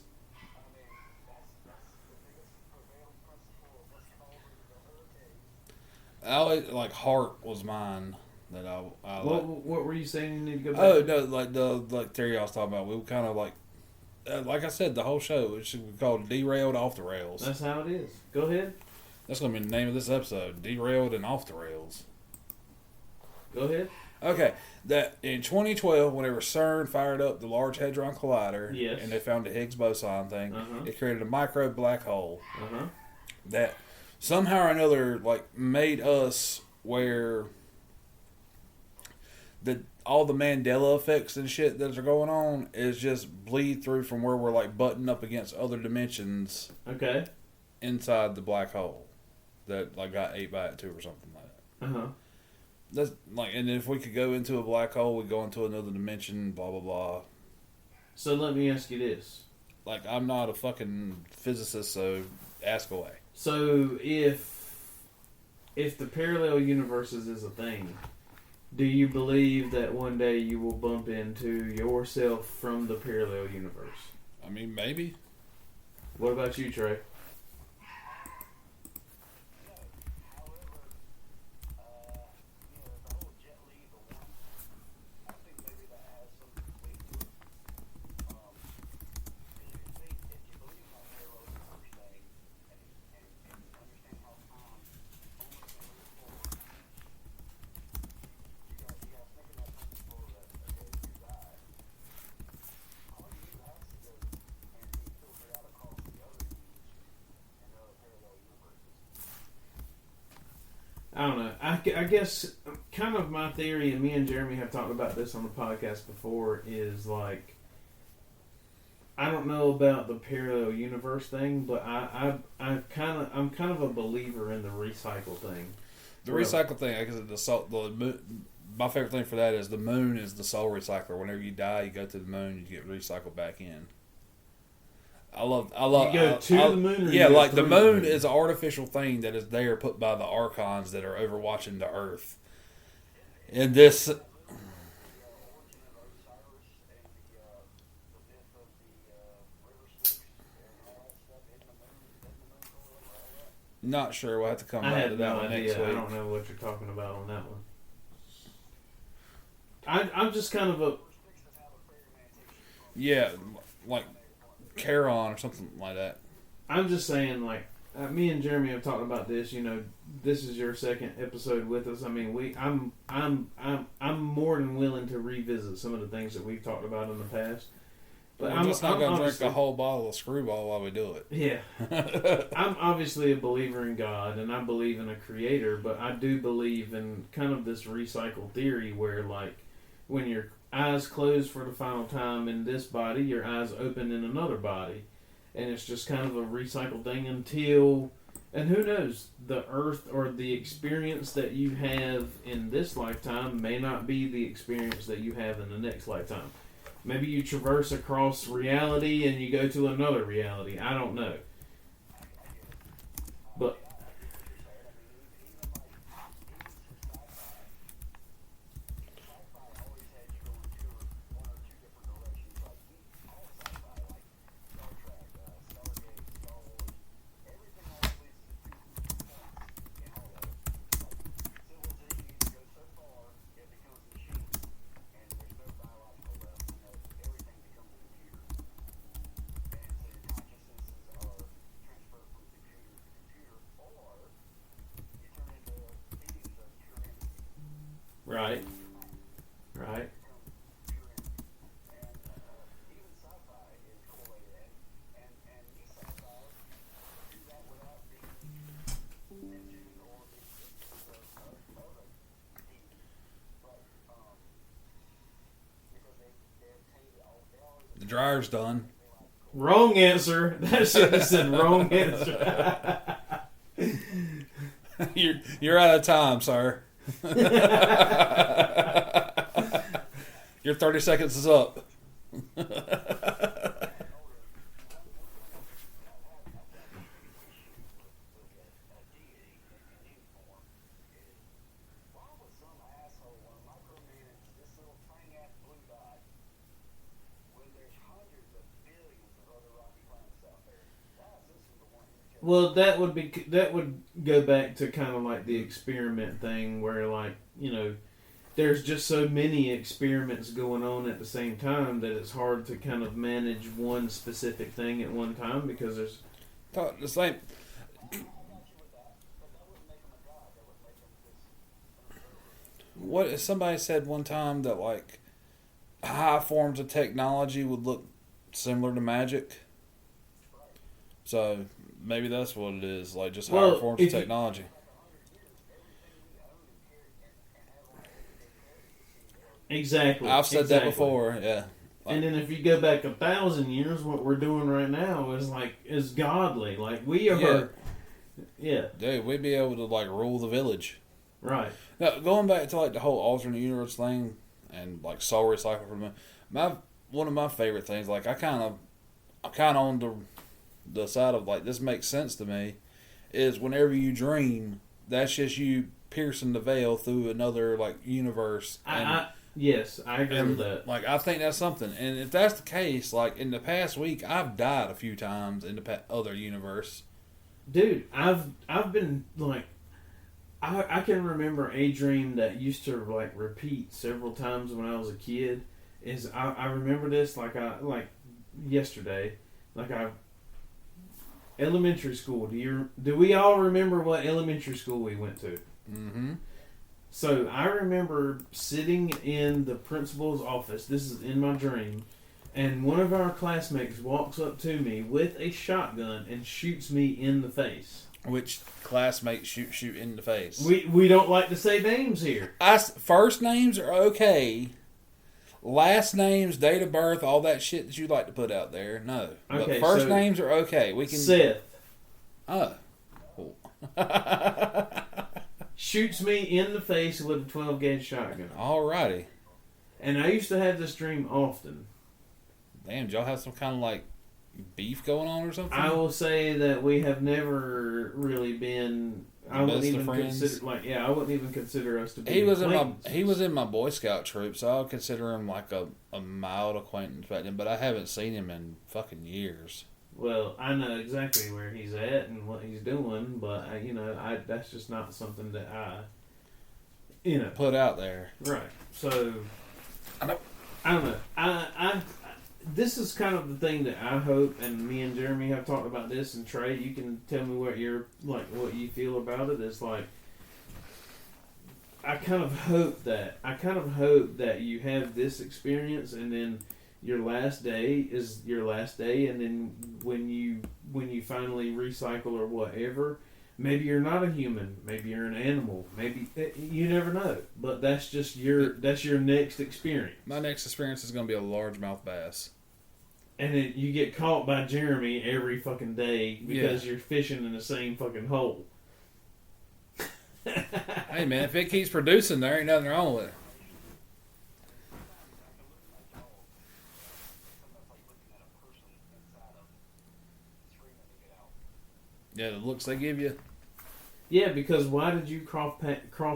Like heart was mine that I What were you saying? You need to go back. Oh no, like the theory I was talking about. We were kind of like I said, the whole show it should be called Derailed Off the Rails. That's how it is. Go ahead. That's gonna be the name of this episode: Derailed and Off the Rails. Go ahead. Okay, that in 2012, whenever CERN fired up the Large Hadron Collider, Yes. and they found the Higgs boson thing, it created a micro black hole that somehow or another like made us where all the Mandela effects and shit that are going on is just bleed through from where we're like buttoned up against other dimensions Okay. inside the black hole that like got ate by it too or something like that. That's like, and if we could go into a black hole, we go into another dimension. Blah blah blah. So let me ask you this. Like, I'm not a fucking physicist, so ask away. So if the parallel universes is a thing, do you believe that one day you will bump into yourself from the parallel universe? I mean, maybe. What about you, Trey? I don't know. I guess kind of my theory, and me and Jeremy have talked about this on the podcast before, is like, I don't know about the parallel universe thing, but I'm kind of a believer in the recycle thing. The recycle thing, I guess my favorite thing for that is the moon is the soul recycler. Whenever you die, you go to the moon, you get recycled back in. I love. You go to the moon, or yeah, you go like the through moon is an artificial thing that is there, put by the archons that are overwatching the Earth. And this. Not sure. We'll have to come I back to have that no one idea. next week. I don't know what you're talking about on that one. I'm just kind of a. Yeah, like Charon or something like that. I'm just saying, like, me and Jeremy have talked about this. This is your second episode with us. I mean, I'm more than willing to revisit some of the things that we've talked about in the past. But I'm just not going to drink a whole bottle of Screwball while we do it. Yeah. I'm obviously a believer in God, and I believe in a creator, but I do believe in kind of this recycle theory where, like, when your eyes close for the final time in this body, your eyes open in another body. And it's just kind of a recycled thing until... And who knows, the earth or the experience that you have in this lifetime may not be the experience that you have in the next lifetime. Maybe you traverse across reality and you go to another reality. I don't know. But Right. Right. The dryer's done. Wrong answer. That should have said wrong answer. You're out of time, sir. Your 30 seconds is up. Well, that would go back to kind of like the experiment thing where, like, there's just so many experiments going on at the same time that it's hard to kind of manage one specific thing at one time because there's the same. What somebody said one time that like high forms of technology would look similar to magic. So maybe that's what it is, like just higher forms of technology. Exactly. I've said that before, yeah. Like, and then if you go back 1,000 years, what we're doing right now is godly. Like we are, yeah. Dude, we'd be able to like rule the village. Right. Now going back to like the whole alternate universe thing and like soul recycle from one of my favorite things. Like I'm kind of on the side of like this makes sense to me. Is whenever you dream, that's just you piercing the veil through another like universe. Yes, I agree with that. Like, I think that's something. And if that's the case, like, in the past week, I've died a few times in the other universe. Dude, I've been, like, I can remember a dream that used to, like, repeat several times when I was a kid. I remember this, like, yesterday. Like, elementary school. Do we all remember what elementary school we went to? Mm-hmm. So I remember sitting in the principal's office. This is in my dream. And one of our classmates walks up to me with a shotgun and shoots me in the face. Which classmate shoot in the face? We don't like to say names here. First names are okay. Last names, date of birth, all that shit that you like to put out there, no. Okay, but first names are okay. We can. Seth. Oh. Cool. Shoots me in the face with a 12-gauge shotgun. Alrighty. And I used to have this dream often. Damn, did y'all have some kind of like beef going on or something? I will say that we have never really been. I wouldn't even consider I wouldn't even consider us to be. He was in my Boy Scout troop, so I would consider him like a mild acquaintance back then. But I haven't seen him in fucking years. Well, I know exactly where he's at and what he's doing, but that's just not something that I put out there. Right. So I don't know. this is kind of the thing that I hope, and me and Jeremy have talked about this, and Trey, you can tell me what what you feel about it. It's like, I kind of hope that you have this experience, and then your last day is your last day, and then when you finally recycle or whatever, maybe you're not a human, maybe you're an animal, maybe you never know. But that's your next experience. My next experience is going to be a largemouth bass. And then you get caught by Jeremy every fucking day because you're fishing in the same fucking hole. Hey man, if it keeps producing, there ain't nothing wrong with it. Yeah, the looks they give you. Yeah, because why did you cross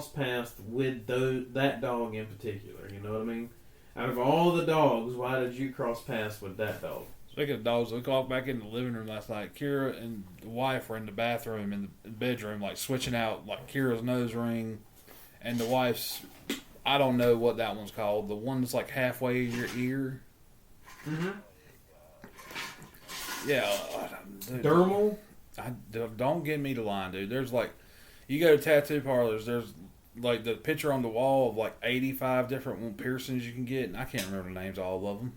paths with that dog in particular? You know what I mean? Out of all the dogs, why did you cross paths with that dog? Speaking of dogs, we walked back in the living room last night. Kira and the wife were in the bathroom in the bedroom, like switching out like Kira's nose ring, and the wife's, I don't know what that one's called. The one that's like halfway in your ear. Mm-hmm. Yeah, dude, Dermal. don't get me to line, dude. There's like, you go to tattoo parlors. There's like the picture on the wall of like 85 different piercings you can get, and I can't remember the names of all of them.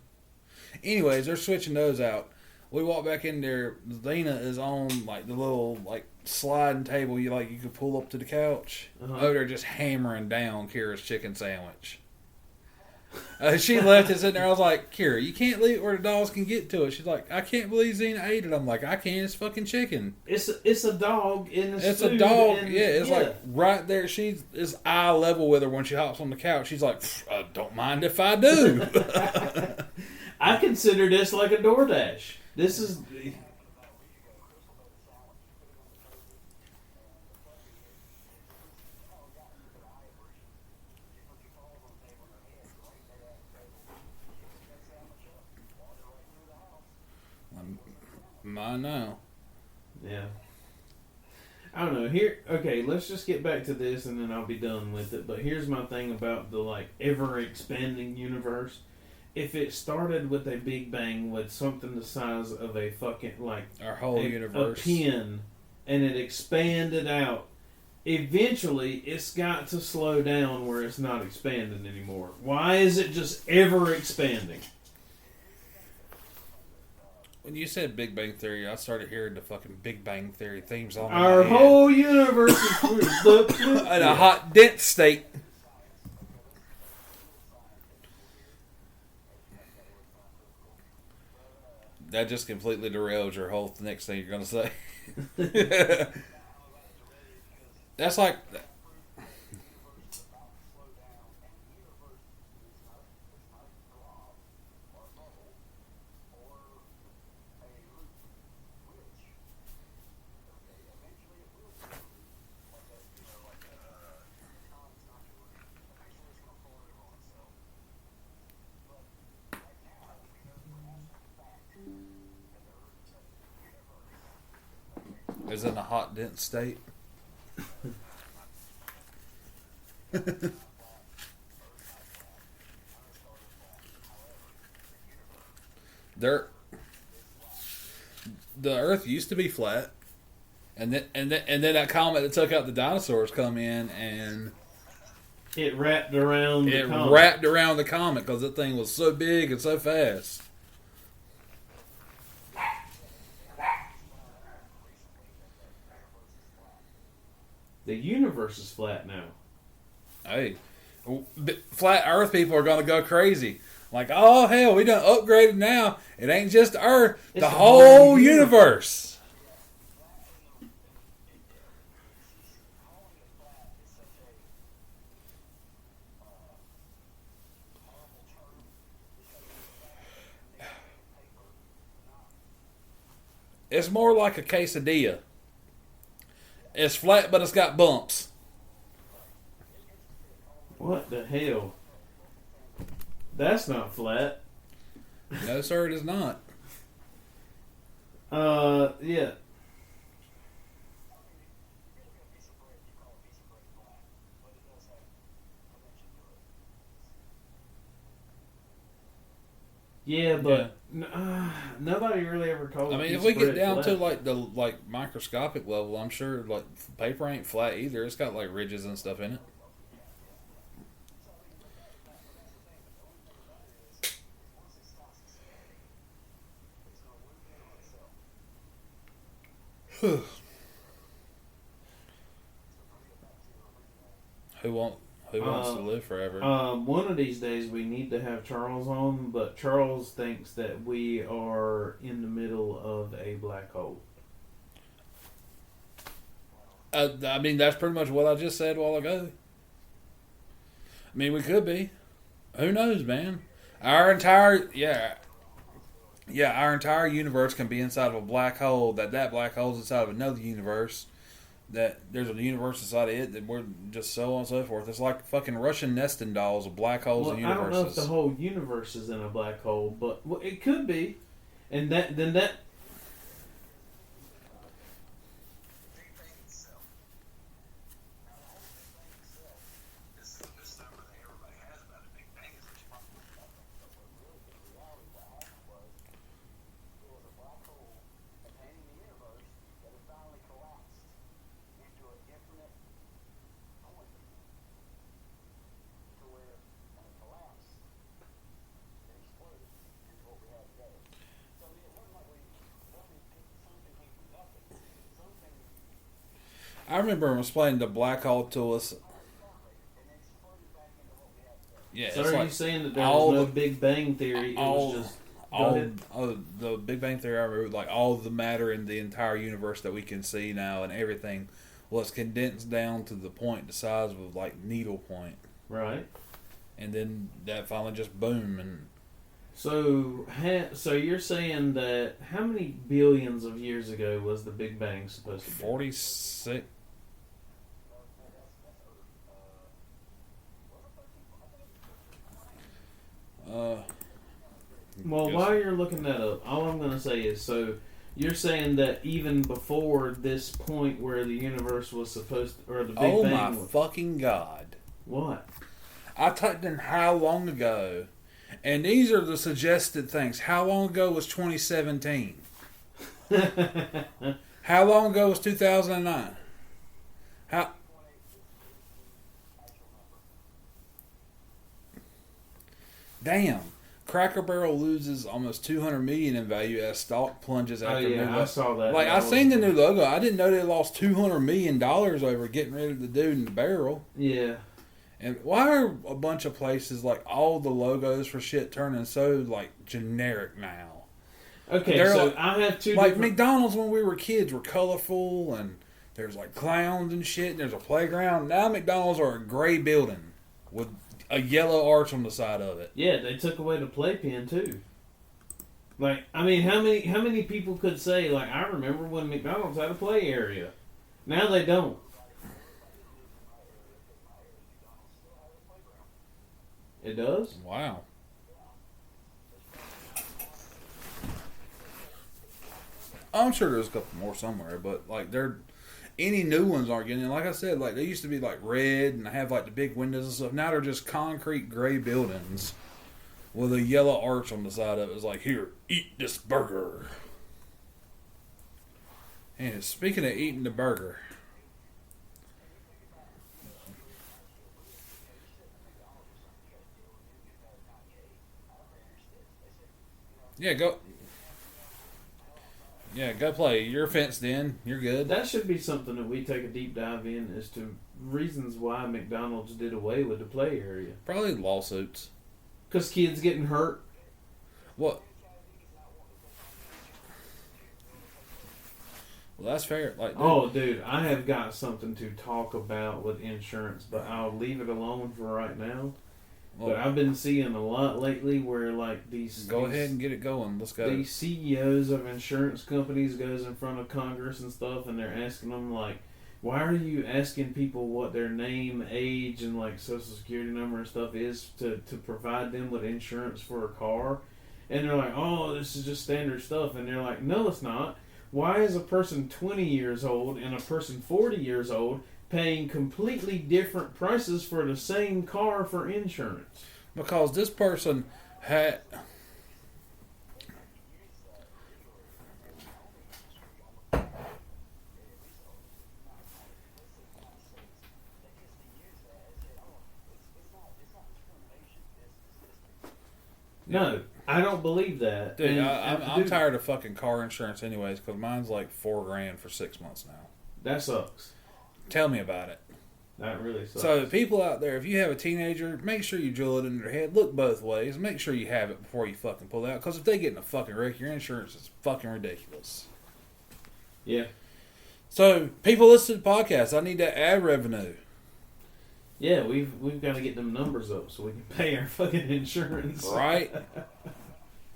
Anyways, they're switching those out. We walk back in there. Zena is on like the little like sliding table you could pull up to the couch. Oh, they're just hammering down Kira's chicken sandwich. She left it sitting there. I was like, Kira, you can't leave it where the dogs can get to it. She's like, I can't believe Zena ate it. I'm like, I can't. It's fucking chicken. It's a dog in the It's a dog. It's like right there. She's eye level with her when she hops on the couch. She's like, I don't mind if I do. I consider this like a DoorDash. This is. Mine now. Yeah. I don't know. Okay, let's just get back to this and then I'll be done with it. But here's my thing about the like ever expanding universe. If it started with a big bang with something the size of a fucking like our whole universe, a pin, and it expanded out, eventually it's got to slow down where it's not expanding anymore. Why is it just ever expanding? When you said Big Bang Theory, I started hearing the fucking Big Bang Theory theme song. Our whole universe is in a hot, dense state. That just completely derails your whole next thing you're going to say. That's like... is in a hot, dense state. The Earth used to be flat, and then that comet that took out the dinosaurs come in and it wrapped around the comet because that thing was so big and so fast. The universe is flat now. Hey, flat Earth people are going to go crazy. Like, oh hell, we done upgraded now. It ain't just Earth, it's the whole universe. It's more like a quesadilla. It's flat, but it's got bumps. What the hell? That's not flat. No, sir, it is not. Yeah. Yeah, but nobody really ever called. I mean, if we get down to like the microscopic level, I'm sure like paper ain't flat either. It's got like ridges and stuff in it. Who wants to live forever? One of these days we need to have Charles on, but Charles thinks that we are in the middle of a black hole. I mean, that's pretty much what I just said a while ago. I mean, we could be. Who knows, man? Our entire universe can be inside of a black hole. That black hole is inside of another universe. That there's a universe inside of it that we're just so on and so forth. It's like fucking Russian nesting dolls of black holes and universes. I don't know if the whole universe is in a black hole, but it could be, and that. I remember him explaining the black hole to us. Yeah, So it's are like you saying that there was no Big Bang Theory? It was just the Big Bang Theory. I remember like all the matter in the entire universe that we can see now and everything was condensed down to the point, the size of like needle point. Right. And then that finally just boom and. So you're saying that how many billions of years ago was the Big Bang supposed to be? 46. Well, while you're looking that up, all I'm going to say is, so you're saying that even before this point where the universe was supposed to, or the Big Bang... Oh my fucking God. What? I typed in how long ago, and these are the suggested things. How long ago was 2017? How long ago was 2009? How... Damn. Cracker Barrel loses almost $200 million in value as stock plunges after new logo. I saw that. Like, I seen the new logo. I didn't know they lost $200 million over getting rid of the dude in the barrel. Yeah. And why are a bunch of places, like, all the logos for shit turning so, like, generic now? Okay, They're so like, I have two like different... McDonald's when we were kids were colorful, and there's, like, clowns and shit, and there's a playground. Now McDonald's are a gray building with a yellow arch on the side of it. Yeah, they took away the playpen too. Like, I mean, how many people could say, like, I remember when McDonald's had a play area. Now they don't. It does? Wow. I'm sure there's a couple more somewhere, but like any new ones aren't getting in. Like I said, like they used to be like red and have like the big windows and stuff. Now they're just concrete gray buildings with a yellow arch on the side of it. It's like, here, eat this burger. And speaking of eating the burger, yeah, go play. You're fenced in. You're good. That should be something that we take a deep dive in as to reasons why McDonald's did away with the play area. Probably lawsuits. Because kids getting hurt. What? Well, that's fair. Like, dude, I have got something to talk about with insurance, but I'll leave it alone for right now. Well, but I've been seeing a lot lately where, like, Go ahead and get it going. Let's go. These CEOs of insurance companies goes in front of Congress and stuff, and they're asking them, like, why are you asking people what their name, age, and, like, social security number and stuff is to provide them with insurance for a car? And they're like, oh, this is just standard stuff. And they're like, no, it's not. Why is a person 20 years old and a person 40 years old paying completely different prices for the same car for insurance? Because this person had... No, I don't believe that. Dude, And- I'm tired of fucking car insurance anyways, because mine's like $4,000 for 6 months now. That sucks. Tell me about it. That really sucks. So, people out there, if you have a teenager, make sure you drill it in their head. Look both ways. Make sure you have it before you fucking pull out. Because if they get in a fucking wreck, your insurance is fucking ridiculous. Yeah. So, people listen to the podcast. I need that ad revenue. Yeah, we've got to get them numbers up so we can pay our fucking insurance. Right?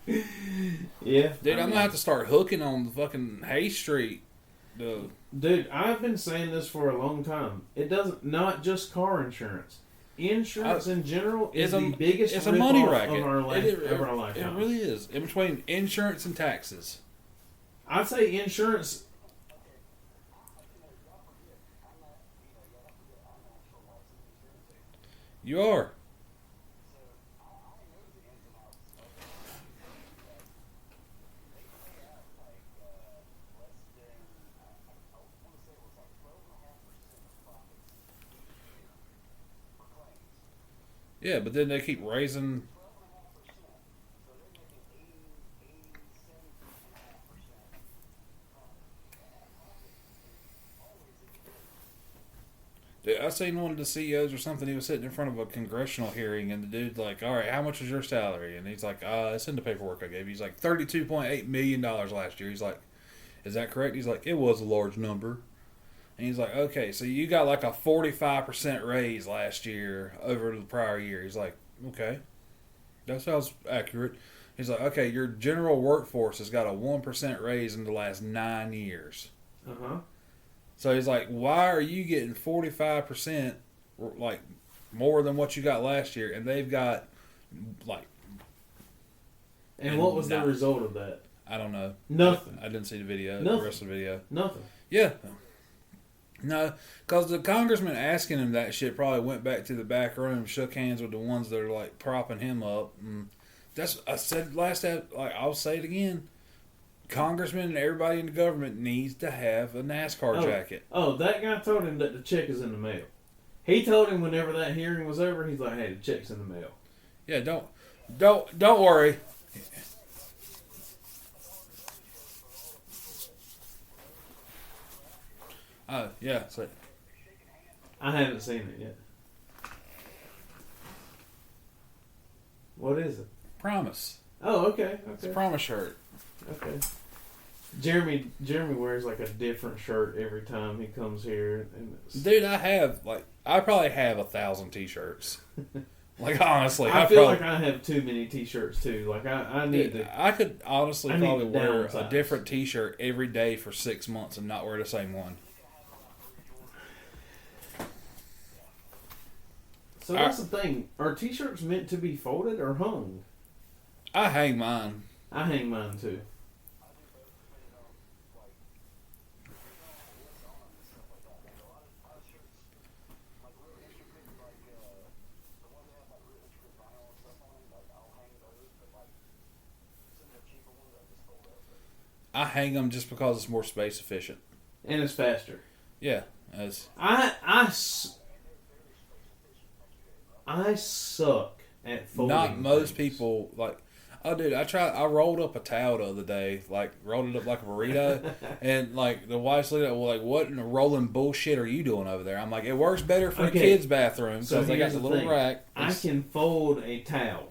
Yeah. Dude, I'm going to have to start hooking on the fucking Hay Street. Dude, I've been saying this for a long time. It doesn't, not just car insurance. Insurance in general is the biggest it's a money rip-off racket. of our It lifetime. really is. In between insurance and taxes. I'd say insurance. You are. Yeah, but then they keep raising. Dude, I seen one of the CEOs or something. He was sitting in front of a congressional hearing, and the dude's like, "All right, how much was your salary?" And he's like, "It's in the paperwork I gave you." He's like, $32.8 million last year. He's like, "Is that correct?" He's like, "It was a large number." And he's like, "Okay, so you got like a 45% raise last year over the prior year." He's like, "Okay, that sounds accurate." He's like, "Okay, your general workforce has got a 1% raise in the last 9 years." Uh-huh. So he's like, "Why are you getting 45%, like, more than what you got last year?" And they've got, like... And what was the result of that? I don't know. Nothing. I didn't see the video, Nothing. the rest of the video. Nothing. Yeah. No, because the congressman asking him that shit probably went back to the back room, shook hands with the ones that are, like, propping him up. And that's, I said last, like, I'll say it again. Congressman and everybody in the government needs to have a NASCAR jacket. Oh, that guy told him that the check is in the mail. He told him whenever that hearing was over, he's like, "Hey, the check's in the mail." Yeah, don't worry. Yeah. So, I haven't seen it yet. What is it? promise. Oh, okay. It's a Okay. promise shirt. Okay. Jeremy wears like a different shirt every time he comes here, and Dude, I probably have 1,000 t-shirts. Like, honestly, I feel like I have too many T-shirts too. Like I need Dude, to. I could honestly I need probably to wear a downsize. different t-shirt every day for 6 months and not wear the same one. So that's the thing. Are T-shirts meant to be folded or hung? I hang mine. I hang mine too. I hang them just because it's more space efficient. And it's faster. Yeah, as I suck at folding. not most things. people like. Oh, dude, I rolled up a towel the other day, like rolled it up like a burrito, and like the wife's looking at, well, like, what in the rolling bullshit are you doing over there? I'm like, it works better for Okay. a kid's bathroom because So they got here's the the little thing. rack. I can fold a towel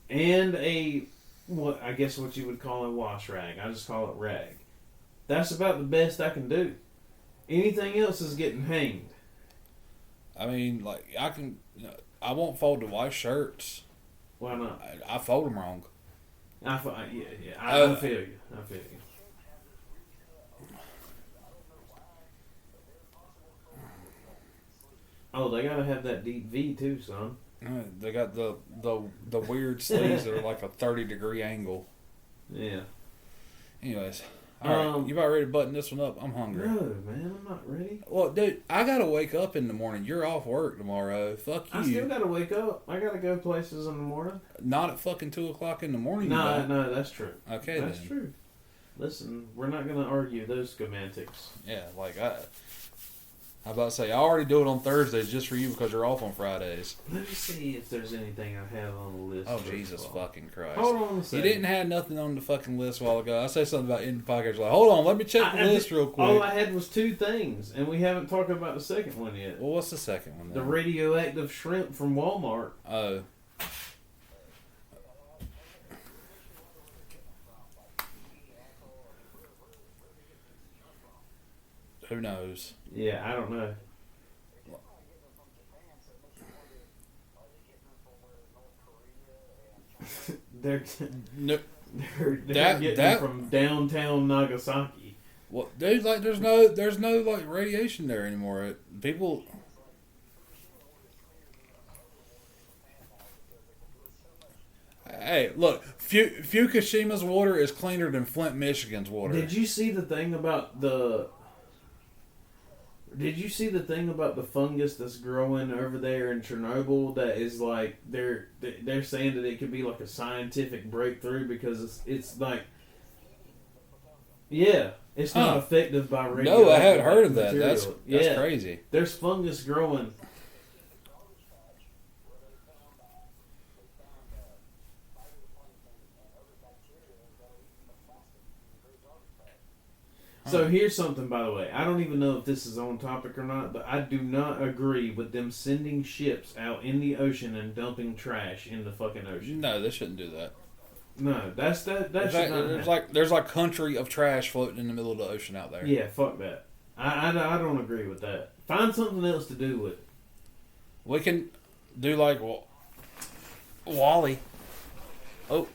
and what I guess what you would call a wash rag. I just call it rag. That's about the best I can do. Anything else is getting hanged. I mean, like, I can. I won't fold the wife's shirts. Why not? I fold them wrong. I feel you. I feel you. I feel you. Oh, they gotta have that deep V too, son. They got the weird sleeves that are like a 30-degree angle. Yeah. Anyways, all right, you about ready to button this one up? I'm hungry. No, man, I'm not ready. Well, dude, I gotta wake up in the morning. You're off work tomorrow. Fuck you. I still gotta wake up. I gotta go places in the morning. Not at fucking 2:00 in the morning. you No, don't. no, that's true. Okay, That's then. true. Listen, we're not gonna argue those semantics. Yeah, like I was about to say, I already do it on Thursdays just for you because you're off on Fridays. Let me see if there's anything I have on the list. Oh, Jesus fucking Christ. Hold on a You second. didn't have nothing on the fucking list a while ago. I said something about ending the podcast. Like, hold on, let me check the list real quick. All I had was 2 things, and we haven't talked about the second one yet. Well, what's the second one then? The radioactive shrimp from Walmart. Oh. Who knows? Yeah, I don't know. they're No, they're getting them from downtown Nagasaki. well, dude, like, there's no like radiation there anymore. People. Hey, look, Fukushima's water is cleaner than Flint, Michigan's water. Did you see the thing about the? Did you see the thing about the fungus that's growing over there in Chernobyl? That is like they're saying that it could be like a scientific breakthrough because it's like, yeah, it's not affected by radioactive No, I hadn't heard of that. material. That's crazy. There's fungus growing. So here's something, by the way. I don't even know if this is on topic or not, but I do not agree with them sending ships out in the ocean and dumping trash in the fucking ocean. No, they shouldn't do that. No, that should not happen. There's like country of trash floating in the middle of the ocean out there. Yeah, fuck that. I don't agree with that. Find something else to do with it. We can do like Wally. Oh.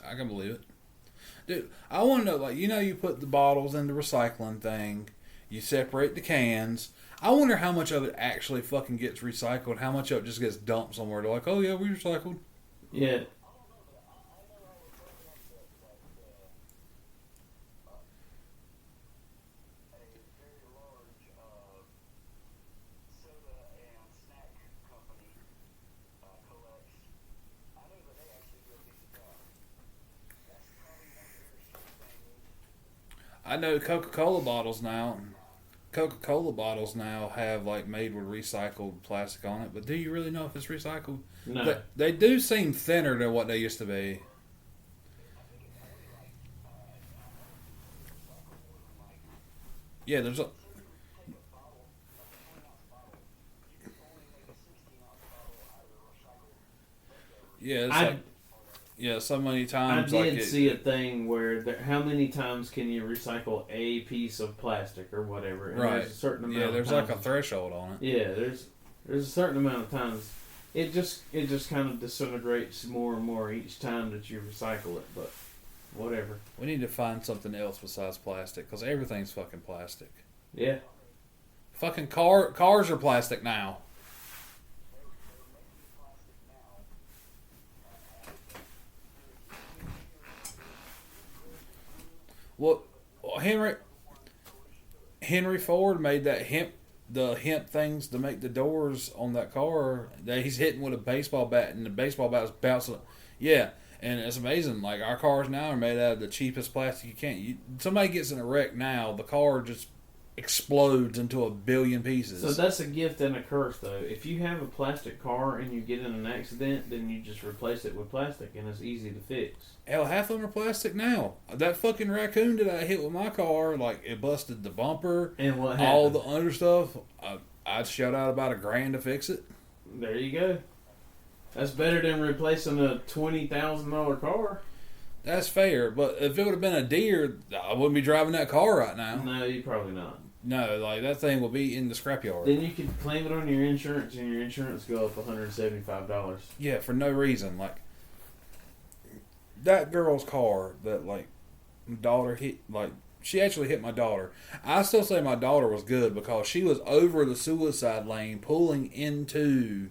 I can believe it. Dude, I want to know, like, you put the bottles in the recycling thing, you separate the cans. I wonder how much of it actually fucking gets recycled, how much of it just gets dumped somewhere. They're like, oh yeah, we recycled. Yeah. I know Coca-Cola bottles now have like made with recycled plastic on it, but do you really know if it's recycled? No. They do seem thinner than what they used to be. Yeah, there's a. Yeah, so many I times. did see a thing where how many times can you recycle a piece of plastic or whatever? And Right. There's a certain amount. Yeah, of there's times. like a threshold on it. Yeah, there's a certain amount of times. It just kind of disintegrates more and more each time that you recycle it. But whatever. We need to find something else besides plastic because everything's fucking plastic. Yeah. Fucking cars are plastic now. Well, Henry Ford made that the hemp things to make the doors on that car that he's hitting with a baseball bat, and the baseball bat is bouncing. Yeah, and it's amazing. Like, our cars now are made out of the cheapest plastic you can. Somebody gets in a wreck now, the car just explodes into a billion pieces. So that's a gift and a curse, though. If you have a plastic car and you get in an accident, then you just replace it with plastic, and it's easy to fix. Hell, half of them are plastic now. That fucking raccoon that I hit with my car, like, it busted the bumper, And what happened? all the under stuff. I'd shell out about $1,000 to fix it. There you go. That's better than replacing a $20,000 car. That's fair, but if it would have been a deer, I wouldn't be driving that car right now. No, you probably not. No, like, that thing will be in the scrapyard. Then you could claim it on your insurance, and your insurance go up $175. Yeah, for no reason. Like, that girl's car that like my daughter hit, like she actually hit my daughter. I still say my daughter was good because she was over the suicide lane pulling into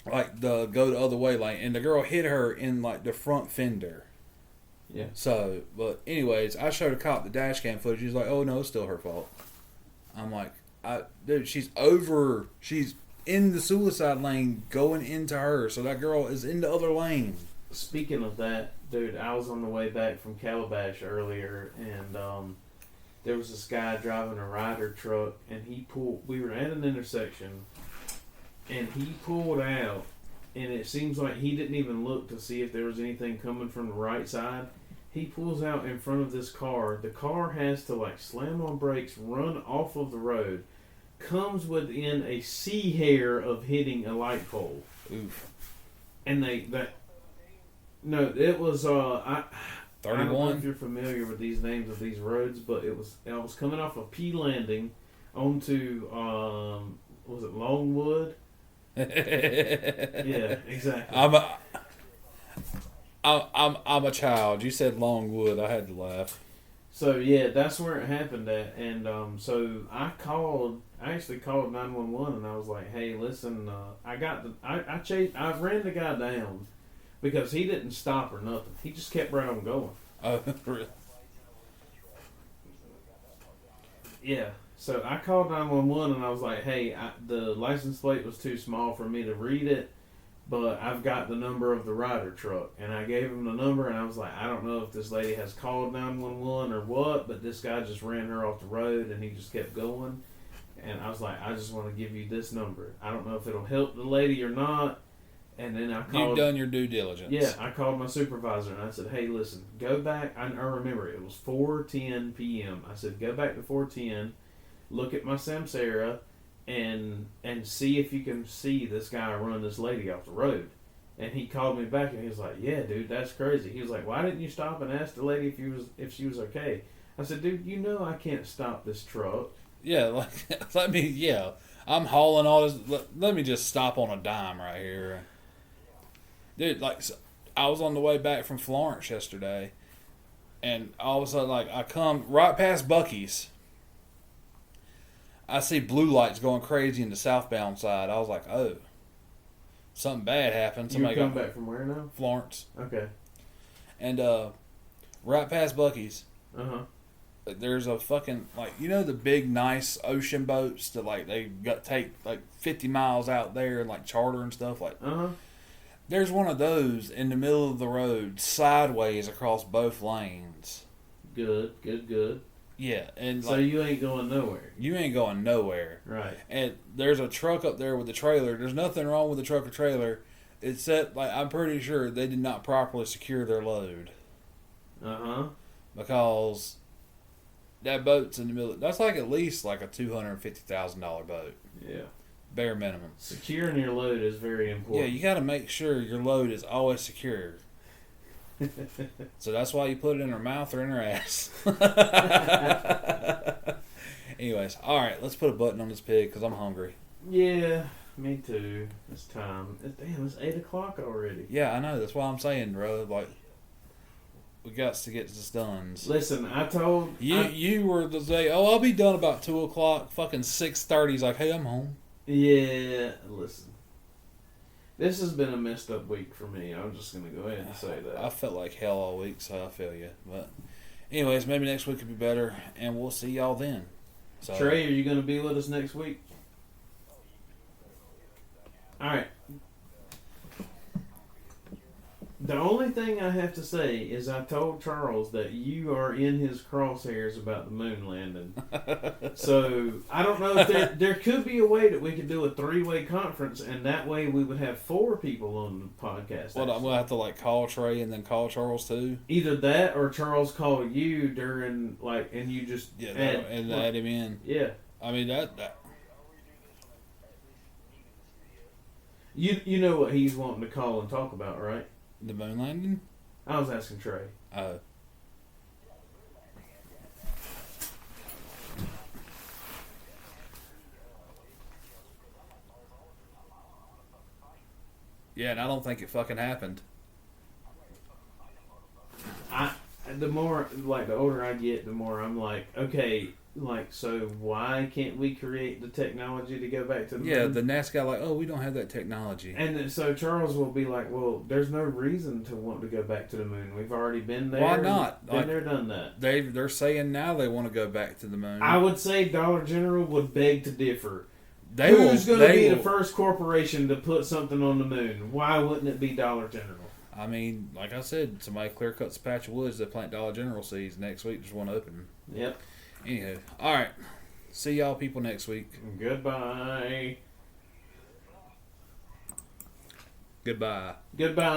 like the go the other way lane, and the girl hit her in like the front fender. Yeah. So, but anyways, I showed a cop the dash cam footage. He's like, "Oh no, it's still her fault." I'm like, dude, she's in the suicide lane going into her, so that girl is in the other lane." Speaking of that, dude, I was on the way back from Calabash earlier, and there was this guy driving a Ryder truck, and we were at an intersection, and he pulled out, and it seems like he didn't even look to see if there was anything coming from the right side. He pulls out in front of this car. The car has to like slam on brakes, run off of the road, comes within a sea hair of hitting a light pole. Oof. And no, it was I don't know 31. if you're familiar with these names of these roads, but I was coming off of P Landing onto was it Longwood? Yeah, exactly. I'm a child. You said Longwood. I had to laugh. So yeah, that's where it happened at, and so I actually called 911, and I was like, "Hey, listen, I ran the guy down because he didn't stop or nothing. He just kept right on going." Oh, really? Yeah. So I called 911, and I was like, "Hey, the license plate was too small for me to read it, but I've got the number of the Ryder truck." And I gave him the number, and I was like, "I don't know if this lady has called 911 or what, but this guy just ran her off the road, and he just kept going." And I was like, "I just want to give you this number. I don't know if it'll help the lady or not." And then I called. You've done your due diligence. Yeah, I called my supervisor, and I said, "Hey, listen, go back." I remember it was 4:10 p.m. I said, "Go back to 4:10, look at my Samsara, and see if you can see this guy run this lady off the road." And he called me back, and he was like, "Yeah, dude, that's crazy." He was like, "Why didn't you stop and ask the lady if she was okay?" I said, "Dude, you know I can't stop this truck." Yeah, like I'm hauling all this. Let me just stop on a dime right here, dude. Like, I was on the way back from Florence yesterday, and all of a sudden, like, I come right past Buc-ee's. I see blue lights going crazy in the southbound side. I was like, "Oh, something bad happened." You come back from where now? Florence. Okay. And right past Buc-ee's, Uh-huh. there's a fucking, like, you know the big nice ocean boats that like take like 50 miles out there and like charter and stuff, like. Uh-huh. There's one of those in the middle of the road, sideways across both lanes. Good. Yeah, and So you ain't going nowhere. You ain't going nowhere. Right. And there's a truck up there with the trailer. There's nothing wrong with the truck or trailer. It's that, like, I'm pretty sure they did not properly secure their load. Uh-huh. Because that boat's in the middle. That's like at least like a $250,000 boat. Yeah. Bare minimum. Securing your load is very important. Yeah, you got to make sure your load is always secure. So that's why you put it in her mouth or in her ass. Anyways, all right, let's put a button on this pig because I'm hungry. Yeah, me too. It's time. Damn, it's 8 o'clock already. Yeah, I know. That's why I'm saying, bro. Like, we got to get this done. Listen, I told you were to say, "Oh, I'll be done about 2 o'clock." Fucking 6:30. He's like, "Hey, I'm home." Yeah, listen. This has been a messed up week for me. I'm just going to go ahead and say that. I felt like hell all week, so I feel you. But anyways, maybe next week could be better, and we'll see y'all then. So, Trey, are you going to be with us next week? All right. The only thing I have to say is I told Charles that you are in his crosshairs about the moon landing. So I don't know if there could be a way that we could do a 3-way conference, and that way we would have 4 people on the podcast. Well, I'm gonna have to like call Trey and then call Charles too. Either that or Charles call you during and you just add him in. Yeah. I mean that. You know what he's wanting to call and talk about, right? The moon landing? I was asking Trey. Yeah, and I don't think it fucking happened. the more, like, the older I get, the more I'm like, okay, like, so why can't we create the technology to go back to the Yeah, moon? the NASA guy like, oh, we don't have that technology. And then, so Charles will be like, well, there's no reason to want to go back to the moon. We've already been there. Why not? Been there, done that. They're saying now they want to go back to the moon. I would say Dollar General would beg to differ. They Who's going to be will, the first corporation to put something on the moon? Why wouldn't it be Dollar General? I mean, like I said, somebody clear cuts a patch of woods. They plant Dollar General seeds next week. There's one open. Yep. Anywho, all right. See y'all people next week. Goodbye. Goodbye. Goodbye.